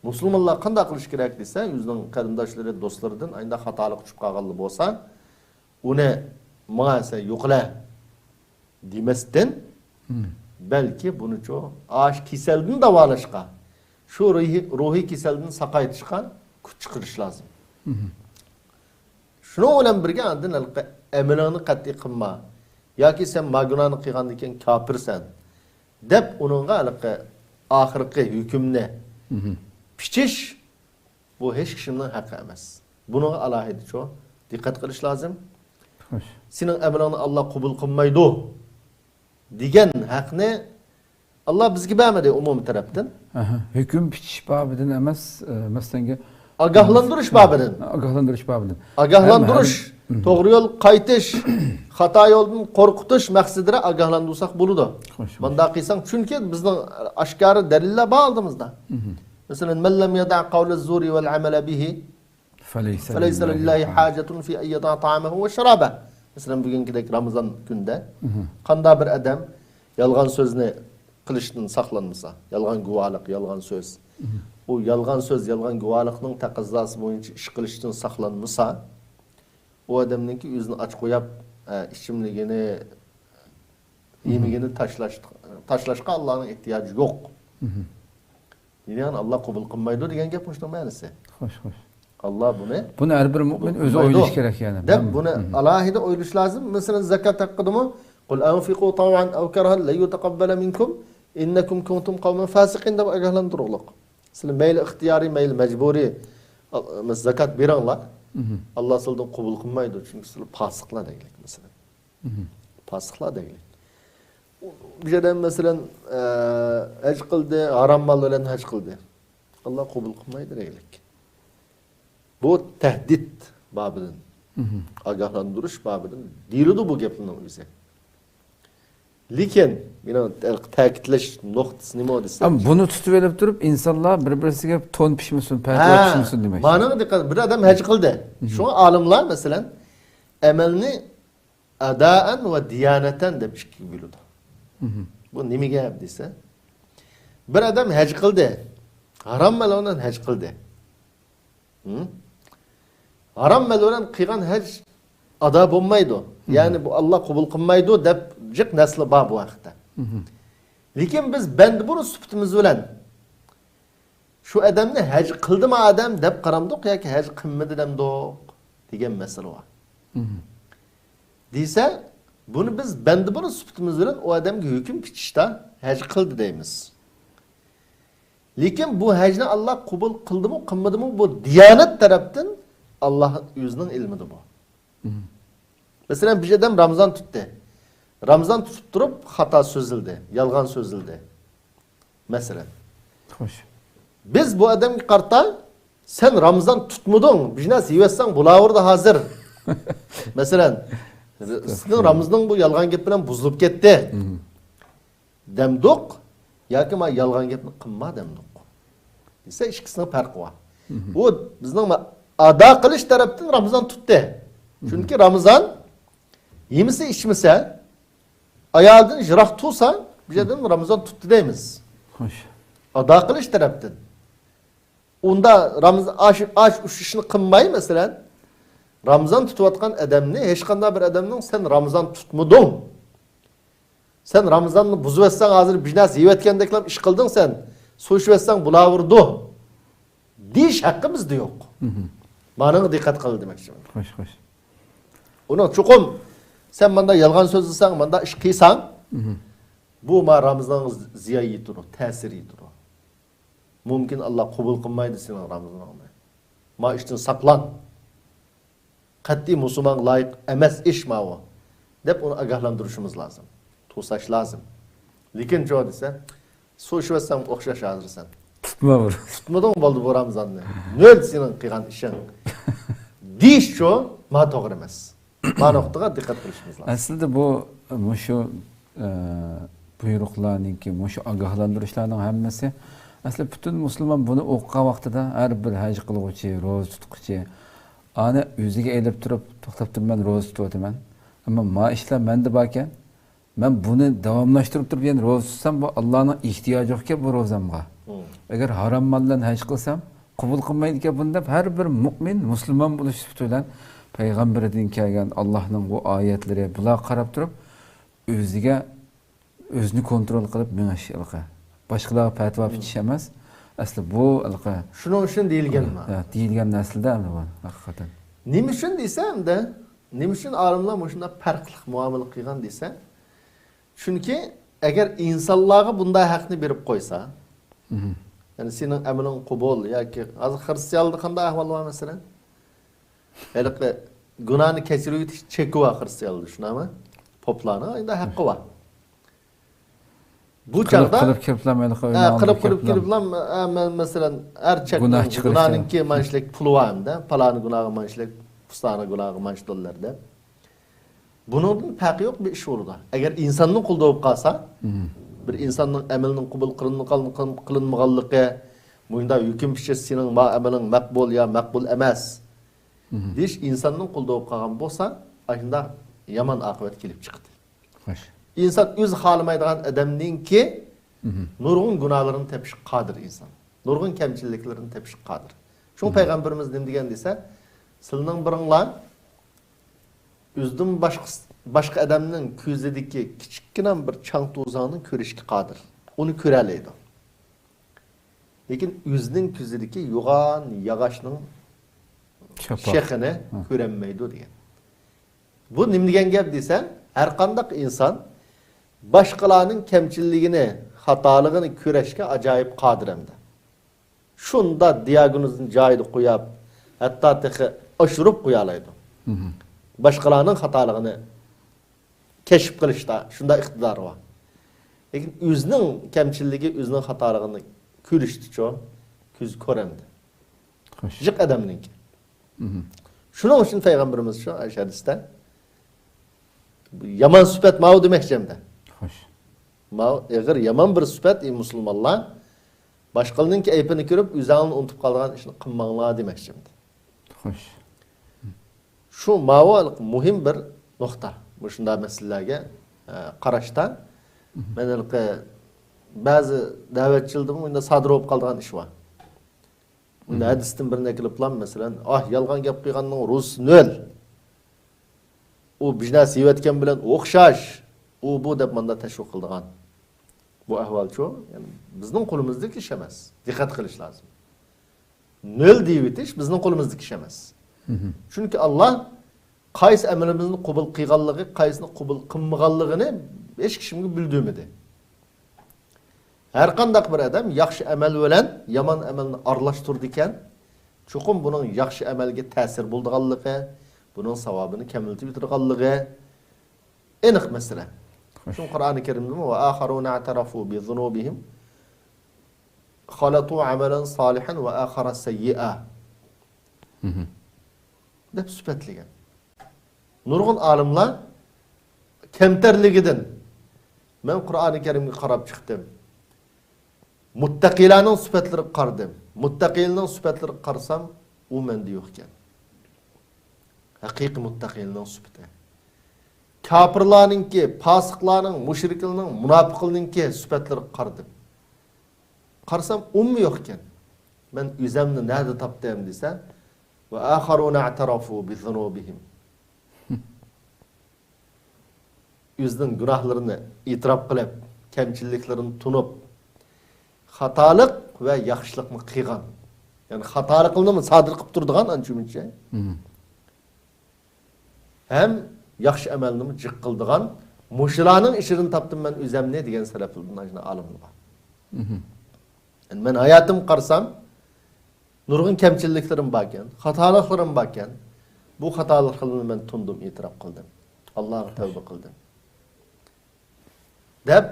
[SPEAKER 2] Müslümanlar qanday qilish kerak desa, o'zining qarindoshlari, do'stlaridan ayda xatolik tushib qolganlar bo'lsa, uni "Menga sen yo'qla" demasdan, balki buni aş kasaldan davolashga, shu ruhiy kasaldan saqaytishga kuch chiqarish lozim. Şunu bilan birga andin amalini qat'iy qilma yoki sen magunani qilgandan keyin kofirsan deb uningga oxirgi hukmni pichish bu hech kimning haqqi emas. Bunga alohida diqqat qilish lozim. Sening amalingni Alloh qabul qilmaydi degan haqni Alloh bizga bermadi umumiy tarafdan.
[SPEAKER 1] Hukm pichish babidan emas, masalan
[SPEAKER 2] Agahlandırış babidan.
[SPEAKER 1] Agahlandırış babidan.
[SPEAKER 2] Agahlandırış, to'g'ri yo'l qaytish, xato yo'ldan qo'rqitish maqsadida agahlandursak bo'ladi. Bunda qilsang, chunki bizning oshkora dalillar bor oldimizda. Masalan, "Man lam yada' qawla az-zuri wal 'amala bihi falaysa lillahi hajatun fi an yada' ta'amahu wa sharabahu." Masalan, bugünkidek Ramazan günde qanday bir adam yolg'on so'zni qilishdan saqlanmasa, yolg'on guvohlik, yolg'on so'z, o yalgan söz, yalgan guvalıqның taqazzası boyunca iş qilishdan saqlanmasa, o adamninki yüzünü aç qo'yib, içimligini, yemigini tashlashga Allohning ehtiyoji yo'q. Yani Allah qabul qilmaydi degan gap shunday ma'nosi.
[SPEAKER 1] Xo'sh.
[SPEAKER 2] Allah
[SPEAKER 1] buni har bir mu'min o'zi o'ylash kerak yani.
[SPEAKER 2] Deb buni alohida o'ylash lozim. Masalan, zakat haqidami? Qul anfiqu taw'an aw karhan la yutaqabbala minkum innakum kuntum qawman fasiqin deb agahlantiriliq. Sizlar mayli ixtiyoriy, mayli majburiy zakat beringlar. Allah sizlardan qabul qilmaydi, chunki sizlar fasiqlar deylik masalan. Fasiqlar deylik. Bir adam masalan haj qildi, harom mol bilan haj qildi. Allah qabul qilmaydi deylik. Bu tahdid babidan. Agahlandirish babidan deyiladi bu gapning o'zi. Lekin meni ta'kidlash nuqtasi nima desa?
[SPEAKER 1] Ama bunu tutib olib turib, insonlar bir-birisiga to'n pishmasin, patla pishmasin demak.
[SPEAKER 2] Mana diqqat, bir adam haj qildi. Shunga olimlar masalan amalni adaan va diyanatan deb ikkiga bo'ladi. Bu nimaga gap desa? Bir adam haj qildi. Harom mal bilan haj qildi. Harom mal bilan qilgan haj ado bo'lmaydi. Ya'ni bu Alloh qabul qilmaydi deb jiq nasli bor bu vaqtda. Lekin biz bandi buni sifatimiz bilan shu odamni haj qildimi odam deb qaramdiq yoki haj qilmadi demdiq degan masala bor. Desa, bunu biz bandi buni sifatimiz bilan o odamga hukm pichishda haj qildi deymiz. Lekin bu hajni Alloh qabul qildimi, qilmadimi bu diyonat tarafdan Alloh o'zining ilmida bu. Mesela bir adam Ramazan tuttu. Ramazan tutup durup hata sözüldü, yalgan sözüldü. Mesela.
[SPEAKER 1] Hoş.
[SPEAKER 2] Biz bu adam karta sen Ramazan tutmudun, bir nasıl yiyesen bulavur da hazır. Mesela sizin Ramazan'ın bu yalgan gepinen buzulup gitti. Demduk, ya ki ma yalgan gepini kımma demduk. İse ikisinin farkı var. Bu bizden ada kılış taraftan Ramazan tuttu. Çünkü Ramazan yemisi içmese, ayağından jıraq tutsa, bir adam Ramazan tuttu deymiz.
[SPEAKER 1] Hoş.
[SPEAKER 2] Ada kılış taraftan. Onda Ramazan aş uşuşunu kınmayı mesela, Ramazan tutuvatkan adamını, hiç qanday bir adamның sen Ramazan tutmudun. Sen Ramazan'ını buzup etsen hazır bir nas yevetkendekler iş kıldın sen. Su içip etsen bulavurdu. Diş hakkı bizde yok. Manına dikkat kıl demek için.
[SPEAKER 1] Hoş hoş.
[SPEAKER 2] Onun çukum sen bana yalgan sözlüsen, bana iş kıysan, bu ma Ramazan'ın ziyayi duru, tesiri duru. Mümkün Allah kabul kılmaydı senin Ramazan'ını. Ma işten saklan. Kat'i Müslüman layık emez iş ma o. Dep onu agahlandırışımız lazım. Tusaş lazım. Lekin çoğu dese, su içmezsen okşaş hazırsan.
[SPEAKER 1] Tutma vur.
[SPEAKER 2] Tutmadın mı oldu bu Ramazan'ını? Ne öldü senin kıygan işin? Diş çoğu ma doğru emez. Ma noktaga dikkat kılışımız lazım.
[SPEAKER 1] Aslında bu şu buyruqlarninki, şu agahlandırışlarning hammasi aslında bütün Müslüman bunu o'qigan vaqtida har bir haj qiluvchi, ro'za tutquchi ana o'ziga elib turib, to'xtab turib men ro'za tutyapman. Ammo ma ishlar menda bor ekan, Ben bunu devamlaştırıp durup yani roza tutsam bu Allah'ın ihtiyacı yok ki bu rozamga. Eğer haram maldan haç kılsam kabul kılmaydı ki bunda her bir mümin, Müslüman buluş sütülen Peygamberden kelgen Allah'ın bu ayetleri bula qarab turib özüge özünü kontrol qilib menish ilqi. Başqalarga fatvo bitish emas. Asli bu ilqi.
[SPEAKER 2] Şunun için deyilgenmi?
[SPEAKER 1] Deyilgan naslda bu haqiqatan.
[SPEAKER 2] Nima uchun desam de, nima uchun olimlar mana shunday farqli muomala qilgan desa, chunki agar insonlarga bunday haqni berib qo'ysa, yani sening amaling qabul yoki hozir xristianlikda qanday ahvol bor masalan? Haliqi gunohni kechirib o'tish cheki bor xristianlikda, shunami? Poplarning endi haqqi bor. Bu chaqda qilib kiriblam masalan har gunohninki manishlik puli borda, paloni gunohi manishlik, pustani gunohi manish dollarda. Bunun farqi yo'q bir ish bo'ladi. Agar insonning qulda bo'lib qolsa, bir insonning amalining qabul qilinmaganligi, bunda hukm pichir sening amaling maqbul yo maqbul emas. Deyish insonning qulda bo'lib qolgan bo'lsa, shunda yomon oqibat kelib chiqdi.
[SPEAKER 1] Xo'sh.
[SPEAKER 2] İnsan öz halimaydigan adamninki nurgun günahlarını tepiş qadir insan. Nurgun kemçilliklerini tepiş qadir. Şun peygamberimiz ne degan desa, sizning biringlar o'zdan boshqa adamning ko'zidagi kichikgina bir chang to'zonni ko'rishga qodir. Uni ko'ra oladi. Lekin o'zining ko'zidagi yo'g'on yog'ochning shexini ko'rolmaydi degan. Bu nima degan gap desa, har qanday inson başkalarının kemçilliğini, hatalıgını küreşke acayip kadiremde. Şunda diagnozun caydı koyup, hatta teki aşırıp koyalaydı. Başkalarının hatalığını keşif kılışta, şunda iktidarı var. Lakin özünün kemçilliği, özünün hatalığını külüştü çoğun, küz köremdi. Jık adamınınki. Şunun için Peygamberimiz şu hadiste, yaman süpet mavu demek cemde. Eğer yaman bir süpet Müslümanlar başkalarının ki eypini görüp üzerine unutup kaldıran işini kılmanlığa demek şimdi. Şu mavu muhim bir nokta. Bu şunda meselelerge qaraşta. Ben bazı davetçildim bunda sadır olup kaldıran iş var. Bunda hadistin birine kilip lan mesela yalgan gap kıyganның Rus nöl. O bijna sivetken bilen okşaş. O bu dep manda teşvik kıldıgan. Bu ahval şu, yani bizning qo'limizdagi ish emas. Diqqat qilish lozim. Nol deyib etish bizning qo'limizdagi ish emas. Chunki Alloh qaysi amalimizni qabul qilganligi, qaysini qabul qilmaganligini hech kimga bildirmadi. Har qanday bir odam yaxshi amal bilan yomon amalni aralashtirdi ekan, cho'qim buning yaxshi amalga ta'sir bo'lganligi, buning savobini kamiltib bitirganligi aniq masala. Şu Kur'an-ı Kerim'de ve aharun i'tarafu bi zunubihim khalatu amalan salihan ve ahara sayyi'a. Dep süpetligen. Nurgun alimlar kemterligidan men Kur'an-ı Kerim'e qarab chiqdim. Muttaqilarning süpetleri qardim. Muttaqilning süpetleri qarsam u menda yo'q ekan. Haqiqiy muttaqilning süpeti. Kafirlarninki, fasıqlarning, müşriklarning, munofiqlarninki süpetleri qardim. Qarsam ummi yo'q ekan. Men o'zimni nerede topdim desa, va akharuna i'tarafu bi zunubihim. O'zining gunohlarini e'tirof qilib, kamchiliklarini tunib, xatolik va yaxshilikni qilgan. Yani xatolikni sodir qilib turdigan ancha-muncha. Hem yaxshi amalni jiq qildigan, mushularning ishirini topdim men o'zimni degan saraflardan olimlar bor. Yani men hayotim qarsam nurg'un kamchiliklarim bor ekan, xatoliklarim bor ekan. Bu xatoliklarni men tundim, e'tirof qildim. Allohga tavba qildim. Deb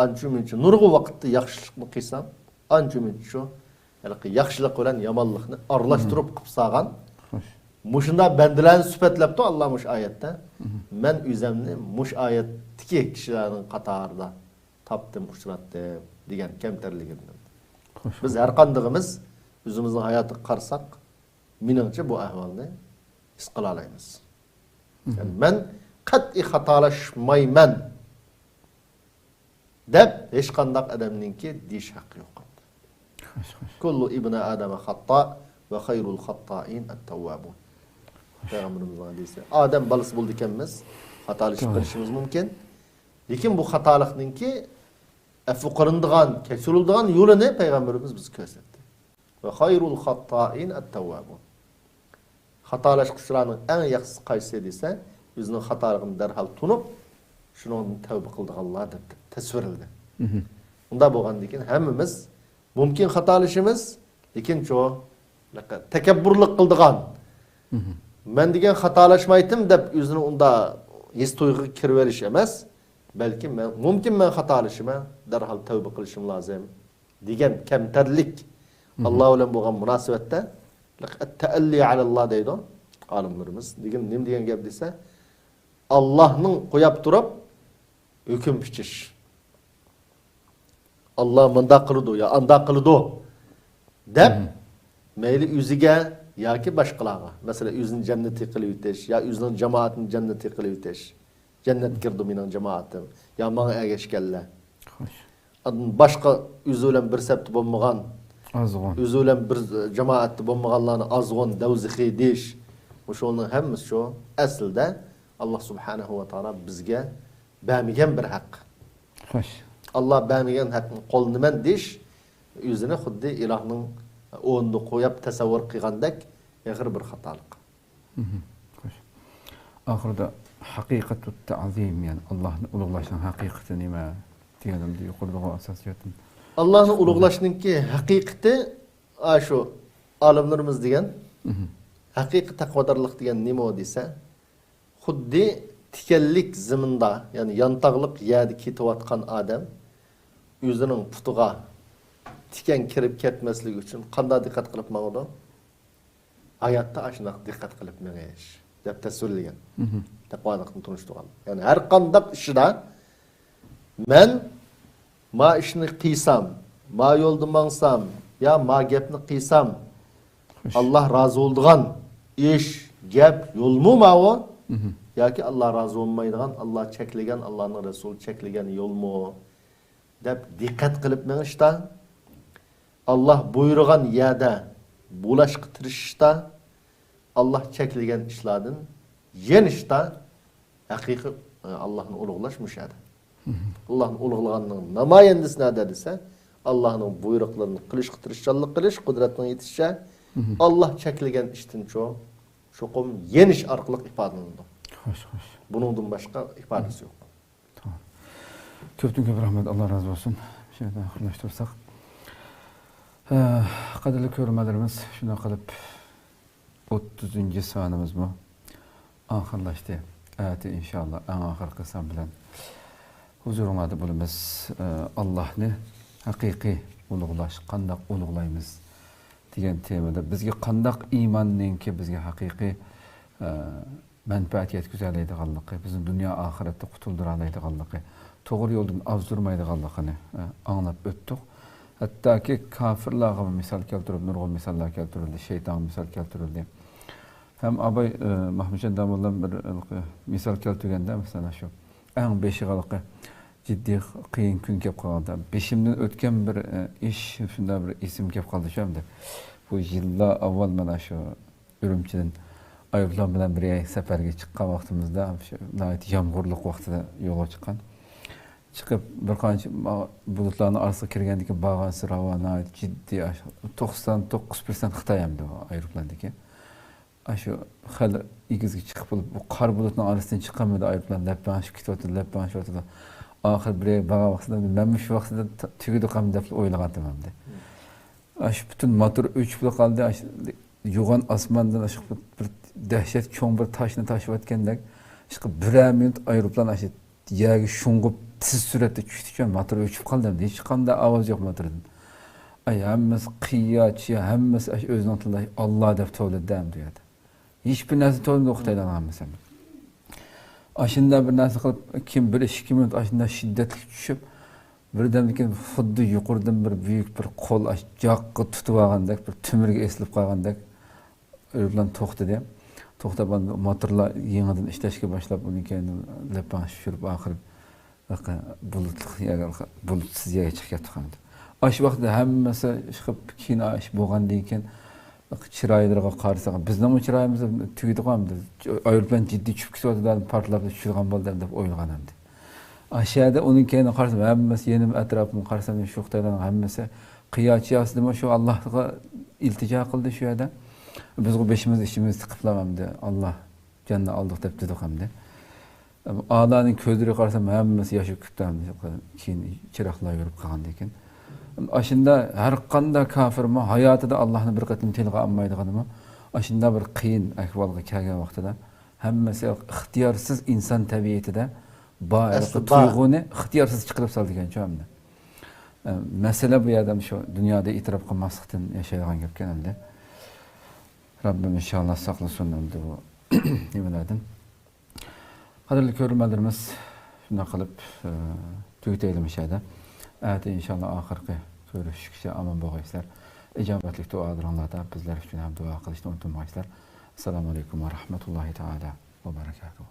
[SPEAKER 2] ancha-muncha nurg'un vaqtda yaxshilikni qilsam, ancha-muncha shu yaxshilik bilan yomonlikni aralashtirib qilib salgan. Muşunda bendilerini süpetlепті Allah muş ayette. Men üzemni muş ayetteki kişilerin katarda taptım, uçurattım degan kemterliginden. Biz her qandığımız özümüzün hayatı qarsak, menimce bu ahvalni his qila olamiz. Yani men qat'iy xatolaşmayman deb hech qanday odamninki deyish haqqi yo'q.
[SPEAKER 1] Xo'sh, xo'sh.
[SPEAKER 2] Kullu ibni adama xatta ve hayrul xatta'in et-tawwabun. Peygamberimizin hadisi. Adem balası buldu ekanmiz, xatolaşıp qilishimiz mumkin. Lekin bu xatolikninki affu qilinadigan, kechiriladigan yo'lini Peygamberimiz bizga ko'rsatdi. Ve hayrul xatta'in et-tawwabun. Xatolashqichlarning eng yaxshisi qaysi desa, o'zining xatoligini darhol tunib, shundan tavba qildiganlar deb tasvirladi. Unda bo'lgandan keyin hammamiz mumkin xatolashimiz, lekin shu takabburlik qildigan. Men degan xatolashmaydim deb o'zini unda his tuyg'uga kirib olish emas, balki mumkin men xatolashima, darhol tavba qilishim lozim degan kamtarlik Alloh bilan bo'lgan munosabatda at-ta'alli alalloh deydi olimlarimiz. Degan nima degan gap desa, Allohning qo'yib turib hukm pichish. Allah manda qildi ya anda qildi deb mayli o'ziga yoki boshqalarga, masalan, o'zining jannati qilib o'tish, yo o'zining jamoatining jannati qilib o'tish. Jannat kirdi mening jamoatim, yo menga ergashganlar.
[SPEAKER 1] Xo'sh.
[SPEAKER 2] Boshqa o'zi bilan bir sabti bo'lmagan,
[SPEAKER 1] Azg'on.
[SPEAKER 2] o'zi bilan bir jamoatda bo'lmaganlarni azg'on, davzixiy deyish. O'shoning hammasi shu aslida Alloh subhanahu va taolo bizga bermagan bir haq.
[SPEAKER 1] Xo'sh.
[SPEAKER 2] Allah bermagan haqni qo'lniman deyish o'zini xuddi ilohning o'rnida qo'yib tasavvur qilgandek og'ir bir xatolik.
[SPEAKER 1] Xo'sh. Oxirida haqiqatut ta'zim, ya'ni Allohni ulug'lashning haqiqati nima deganimda yuqoridagi asosiyatni.
[SPEAKER 2] Allohni ulug'lashningki haqiqati shu olimlarimiz degan haqiqiy taqvodorlik degan nima desa, xuddi tikanlik ziminda, ya'ni yantaqliq yerda ketayotgan odam o'zining putiga tikan kirib ketmasligi uchun qanday diqqat qilib mangdi? Hayotda ashunaq diqqat qilib mangish deb tasvirlagan. Taqvodorlikni tunishtirgan. Ya'ni har qanday ishida men ma ishni qilsam, ma yo'lda mangsam, ya ma gapni qilsam, Allah razı bo'ladigan ish, gap, yo'lmi ma'vo? Yoki Allah razı olmaydigan, Allah cheklagan, Allohning rasuli cheklagan yo'lmi deb diqqat qilib mengishda, Allah buyurgan yerda bo'lashga tirishishda, Allah cheklagan ishlardan yenishda haqiqiy Allohni ulug'lash mushadi. Allohni ulug'laganning namoyandasi nada desa, Allohning buyruqlarini qilishga tirishchanlik qilish, qudratning yetishicha, Allah cheklagan ishdan cho'qim yenish orqali ifodalanadi.
[SPEAKER 1] Xo'sh, xo'sh.
[SPEAKER 2] Buningdan boshqa ifodasi yo'q.
[SPEAKER 1] Tamam. Ko'pdan ko'p rahmat, Alloh razı olsun. Shunda xayrlashtirsak. Qadrli ko'rmalarimiz, shuna qilib 30-sonimiz bu oxirlashdi. Ati inshaalloh eng oxirgi son bilan huzuringizda bo'lamiz. Allohni haqiqiy ulug'lash, qanday ulug'laymiz degan temada bizga qanday iymonninki bizga haqiqiy manfaat yetkazadiganligi, bizni dunyo oxiratda qutuldiradiganligi, to'g'ri yo'ldan ozdirmaydiganligini anglab o'tdik. Hattoki kofirlarga misol keltirib, nurg'un misollar keltirildi, shayton misol keltirildi. Ham Abay Mahmudjon Damoldan bir misol keltirganda, masalan shu eng beshiqaliqi jiddiy qiyin kun kelib qolganda, beshimdan o'tgan bir ish, shunda bir ism kelib qoldi shu hamda. Bu yillar avval mana shu Urumchidan ayollar bilan bir safarga chiqqan vaqtimizda, shu yomg'irlik vaqtida yo'lga chiqqan. Chiqib bir qancha bulutlarning orasiga kirgandan keyin bag'asi ravona jiddiy 99% Xitoy hamda aeroplandagi. Shu hali igizga chiqib bu qor bulutning orasidan chiqqanmidi aeroplan laplanishib ketyapti, laplanishib o'tdi. Oxir bir baga vaqtida men shu vaqtida tugidi qam deb o'ylagandim hamda. Shu butun motor o'chib qoldi. Yo'g'on osmondan shu bir dahshat cho'ng bir toshni tashiyotgandek, shu bir minut aeroplan shu yerga shung'ib tez suratda tushdi, motor o'chib qoldi. Hech qanday ovoz yo'q motordan. Hammasi qiyochi, hammasi o'zining tilida Alloh deb to'ladi deydi. Hech bir narsa to'lib o'qitaydan hammasi. Ashunda bir narsa qilib kim bir 2 minut ashunda shiddatli tushib, birdan keyin xuddi yuqoridan bir buyuk bir qo'l joqqa tutib olgandek, bir tumirga esilib qolgandek aeroplan to'xtadi. To'xtab motorlar yangidan ishlashga boshlab, uni keyin lapan tushirib oxir bulutsuz yerga chiqib ketgan. Aş vaqtda hammasi chiqib keyin ish bo'lgandan keyin chiroylarga qarasak, bizning chiroyimiz tugaydigan, aeroplan jiddiy tushib ketadigan, portlab tushirgan bo'ldi deb o'ylagan endi. Aşağıda onun keyin qarasam, hammasi yenim atrofim qarasam, shu Xitoydan hammasi qiyochiyasida shu Allohga iltijo qildi shu yerda. Biz bu beşimiz işimiz tıkıplamamdı. Allah canını aldık dep dedik hamdi. Ağalarning ko'zlariga qarasam hammasi yashab ketdi. Keyin chiroqlar yurib qolgan ekan. Aşında har qanday kafirmi hayotida Allohni bir qatim tilga olmaydiganimi, aşında bir qiyin ahvolga kelgan vaqtida hammasi ixtiyorsiz inson tabiatida ba'zi tuyg'uni ixtiyorsiz chiqarib solgan cho'mdi. Masala bu yerda shu dunyoda e'tirof qilmaslikdan yashaydigan gap ekan. Rabbim inşallah saklasın öldü bu nimelerden. Kadirli görürmelerimiz şuna kalıp tüyüteyelim şeyde. Evet inşallah ahirki görüşükçe aman boğayslar. İcabetlik duadıranlarda bizler için hem dua kılıçta unutmayızlar. Esselamu Aleyküm ve Rahmetullahi Teala ve Berekatuhu.